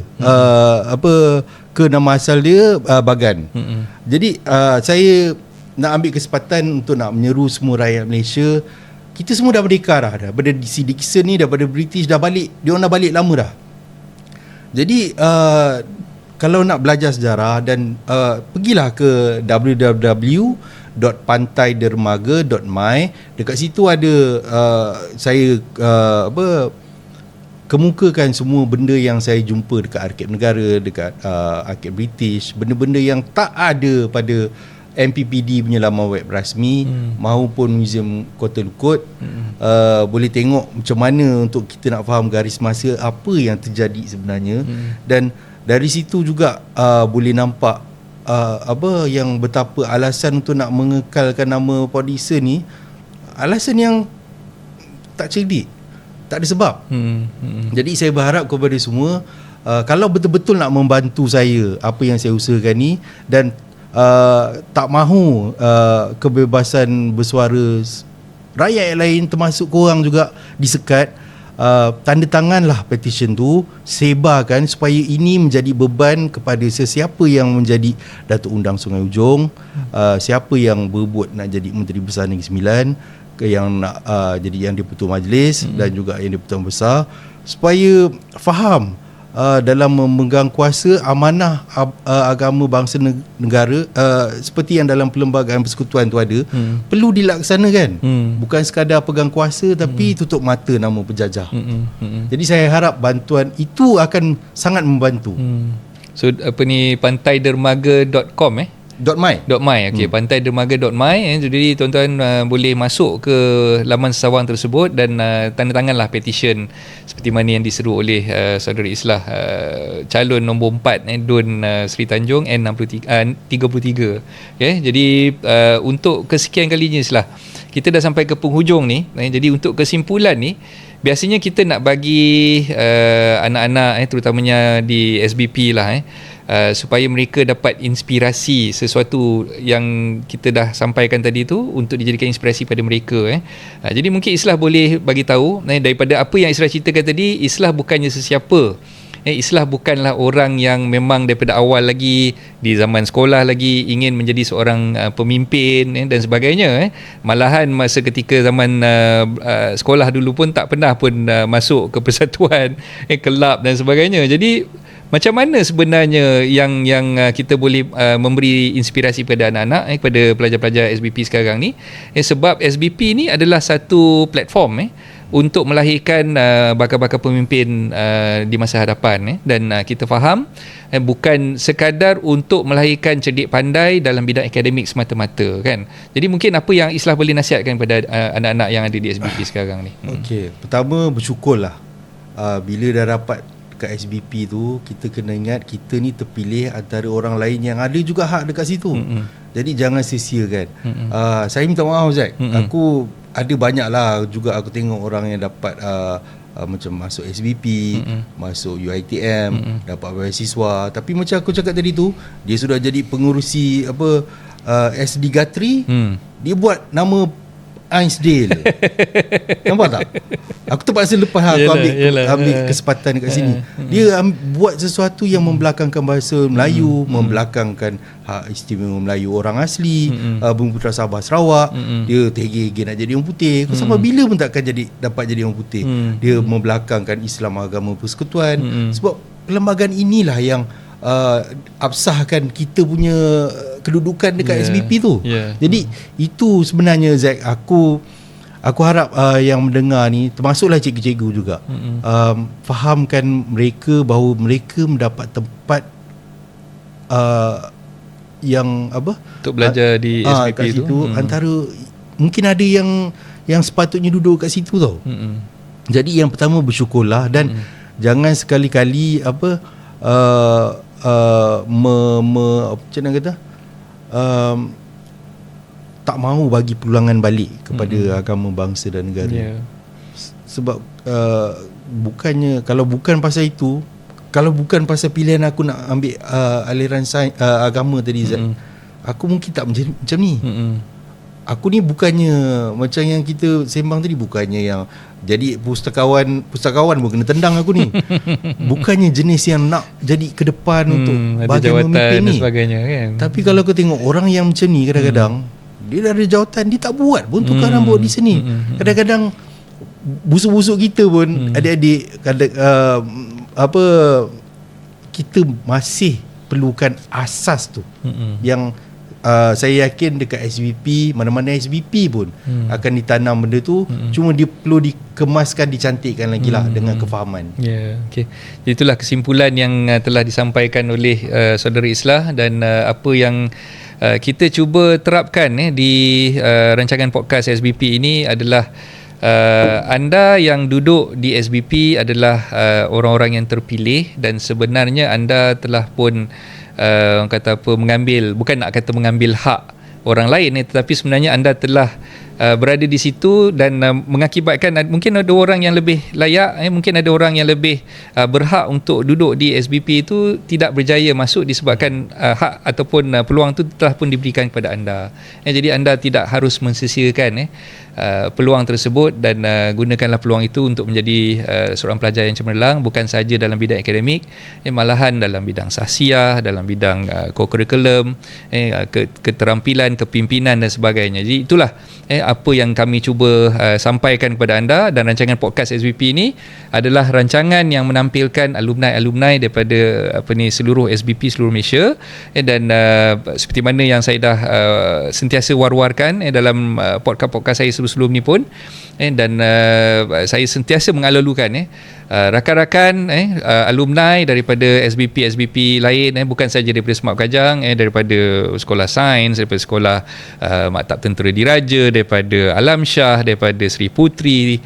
ke nama asal dia, Bagan. Jadi saya nak ambil kesempatan untuk nak menyeru semua rakyat Malaysia. Kita semua dah merdeka dah. Daripada DC Dickson ni, daripada British dah balik. Dia orang dah balik lama dah. Jadi kalau nak belajar sejarah dan pergilah ke www.pantaidermaga.my. Dekat situ ada saya kemukakan semua benda yang saya jumpa dekat Arkib Negara, dekat Arkib British, benda-benda yang tak ada pada MPPD punya laman web rasmi maupun Museum Kota Lukut. Boleh tengok macam mana untuk kita nak faham garis masa apa yang terjadi sebenarnya. Dan dari situ juga boleh nampak apa yang betapa alasan untuk nak mengekalkan nama Port Dickson ni, alasan yang tak cerdik, tak ada sebab. Jadi saya berharap kepada semua, kalau betul-betul nak membantu saya apa yang saya usahakan ni, dan tak mahu kebebasan bersuara rakyat yang lain termasuk korang juga disekat, tanda tanganlah petition tu, sebarkan supaya ini menjadi beban kepada sesiapa yang menjadi Datuk Undang Sungai Ujong, siapa yang berbuat nak jadi Menteri Besar Negeri Sembilan, yang nak jadi Yang di-Pertua Majlis dan juga Yang di-Pertuan Besar, supaya faham dalam memegang kuasa amanah agama bangsa negara, seperti yang dalam Perlembagaan Persekutuan tu ada, perlu dilaksanakan. Bukan sekadar pegang kuasa tapi tutup mata nama penjajah. Jadi saya harap bantuan itu akan sangat membantu. So pantaidermaga.com .my. Okey, pantaidermaga.my. Jadi tuan-tuan boleh masuk ke laman sesawang tersebut dan tanda tanganlah petition seperti mana yang diseru oleh saudara Islah, calon nombor 4 Dun Sri Tanjung N33. Okay, jadi untuk kesekian kalinya Islah, kita dah sampai ke penghujung ni. Jadi untuk kesimpulan ni, biasanya kita nak bagi anak-anak terutamanya di SBP lah supaya mereka dapat inspirasi sesuatu yang kita dah sampaikan tadi tu untuk dijadikan inspirasi pada mereka. Jadi mungkin Islah boleh bagi tahu daripada apa yang Islah ceritakan tadi, Islah bukannya sesiapa. Islah bukanlah orang yang memang daripada awal lagi di zaman sekolah lagi ingin menjadi seorang pemimpin dan sebagainya. Malahan masa ketika zaman sekolah dulu pun tak pernah pun masuk ke persatuan, kelab dan sebagainya. Jadi macam mana sebenarnya yang kita boleh memberi inspirasi kepada anak-anak, kepada pelajar-pelajar SBP sekarang ni, sebab SBP ni adalah satu platform untuk melahirkan bakal-bakal pemimpin di masa hadapan, dan kita faham bukan sekadar untuk melahirkan cerdik pandai dalam bidang akademik semata-mata, kan. Jadi mungkin apa yang Islah boleh nasihatkan kepada anak-anak yang ada di SBP sekarang ni? Okey, pertama bersyukurlah bila dah dapat kat SBP tu, kita kena ingat kita ni terpilih antara orang lain yang ada juga hak dekat situ. Jadi jangan sia-siakan. Saya minta maaf Zack, aku ada banyak lah juga aku tengok orang yang dapat macam masuk SBP, masuk UiTM, dapat beasiswa. Tapi macam aku cakap tadi tu, dia sudah jadi pengurusi SD Gatri, dia buat nama Ainsdale. Nampak tak? Aku terpaksa lepas aku ambil kesempatan dekat sini. Dia buat sesuatu yang membelakangkan bahasa Melayu, membelakangkan hak istimewa Melayu orang asli, Bumi Putra Sabah Sarawak. Dia tergigit nak jadi orang putih. Sampai bila pun takkan dapat jadi orang putih. Dia membelakangkan Islam agama persekutuan. Sebab perlembagaan inilah yang absahkan kita punya kedudukan dekat SBP tu. Jadi itu sebenarnya Zack, aku harap yang mendengar ni, termasuklah cikgu-cikgu juga, fahamkan mereka bahawa mereka mendapat tempat yang untuk belajar di SBP tu. Antara mungkin ada yang sepatutnya duduk kat situ tau. Jadi yang pertama bersyukurlah, dan jangan sekali-kali macam mana kata, tak mahu bagi peluangan balik kepada agama, bangsa dan negara. Sebab bukannya, kalau bukan pasal itu, kalau bukan pasal pilihan aku nak ambil aliran agama tadi Zat, aku mungkin tak macam ni. Aku ni bukannya macam yang kita sembang tadi, bukannya yang jadi pustakawan pun kena tendang aku ni. Bukannya jenis yang nak jadi ke depan untuk bagi memimpin ni, kan? Tapi kalau kau tengok orang yang macam ni, kadang-kadang dia dah ada jawatan, dia tak buat pun tukar rambut di sini. Kadang-kadang busuk-busuk kita pun, adik-adik, kita masih perlukan asas tu, yang saya yakin dekat SBP, mana-mana SBP pun akan ditanam benda tu. Cuma dia perlu dikemaskan, dicantikkan lagi lah dengan kefahaman. Okay. Itulah kesimpulan yang telah disampaikan oleh saudara Islah, dan apa yang kita cuba terapkan di rancangan podcast SBP ini adalah anda yang duduk di SBP adalah orang-orang yang terpilih, dan sebenarnya anda telah pun orang kata mengambil, bukan nak kata mengambil hak orang lain, tetapi sebenarnya anda telah berada di situ, dan mengakibatkan mungkin ada orang yang lebih layak, mungkin ada orang yang lebih berhak untuk duduk di SBP itu tidak berjaya masuk disebabkan hak ataupun peluang itu telah pun diberikan kepada anda. Jadi anda tidak harus mensisirkan peluang tersebut, dan gunakanlah peluang itu untuk menjadi seorang pelajar yang cemerlang, bukan sahaja dalam bidang akademik, malahan dalam bidang sahsiah, dalam bidang co-curriculum, keterampilan, kepimpinan dan sebagainya. Jadi itulah apa yang kami cuba sampaikan kepada anda, dan rancangan podcast SBP ini adalah rancangan yang menampilkan alumni daripada seluruh SBP seluruh Malaysia, dan seperti mana yang saya dah sentiasa war-warkan dalam podcast saya sebelum ni pun, dan saya sentiasa mengalulukan rakan-rakan alumni daripada SBP lain, bukan saja daripada Smart Kajang, daripada sekolah sains, daripada sekolah Maktab Tentera Diraja, daripada Alam Shah, daripada Sri Putri,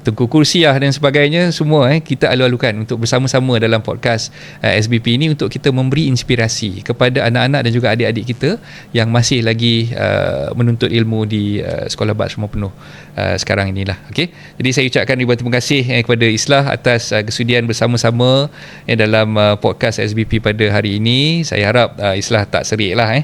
Tengku Kursiah dan sebagainya, semua kita alu-alukan untuk bersama-sama dalam podcast SBP ini untuk kita memberi inspirasi kepada anak-anak dan juga adik-adik kita yang masih lagi menuntut ilmu di Sekolah Baht Semua Penuh sekarang inilah. Okey. Jadi saya ucapkan ribuan terima kasih kepada Islah atas kesudian bersama-sama dalam podcast SBP pada hari ini. Saya harap Islah tak serik lah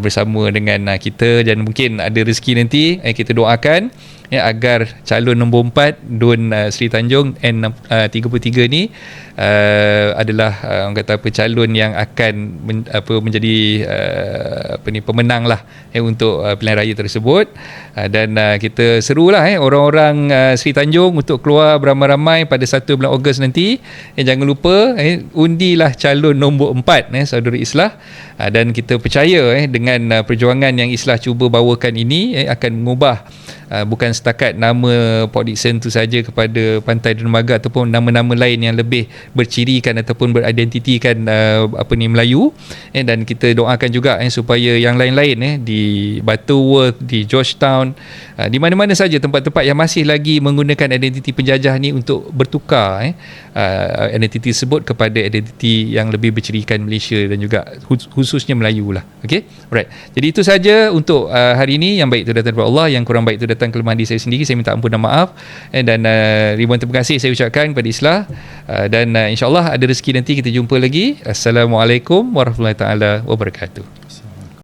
bersama dengan kita, dan mungkin ada rezeki nanti kita doakan agar calon nombor 4 Dun Sri Tanjung N33 ni adalah orang kata calon yang akan menjadi pemenang lah untuk pilihan raya tersebut, dan kita serulah orang-orang Sri Tanjung untuk keluar beramai-ramai pada 1 bulan Ogos nanti. Jangan lupa undilah calon nombor 4 saudara Islah, dan kita percaya dengan perjuangan yang Islah cuba bawakan ini akan mengubah bukan setakat nama Port Dickson tu saja kepada Pantai Dermaga, ataupun nama-nama lain yang lebih bercirikan ataupun beridentitikan Melayu, dan kita doakan juga supaya yang lain-lain di Butterworth, di Georgetown, di mana-mana saja tempat-tempat yang masih lagi menggunakan identiti penjajah ni untuk bertukar identiti tersebut kepada identiti yang lebih bercirikan Malaysia dan juga khususnya Melayu lah. Okay? Alright. Jadi itu saja untuk hari ini. Yang baik itu datang daripada Allah, yang kurang baik itu datang kelemahan diri saya sendiri. Saya minta ampun dan maaf, dan ribuan terima kasih saya ucapkan kepada Islah, dan insyaAllah ada rezeki nanti kita jumpa lagi. Assalamualaikum warahmatullahi taala wabarakatuh.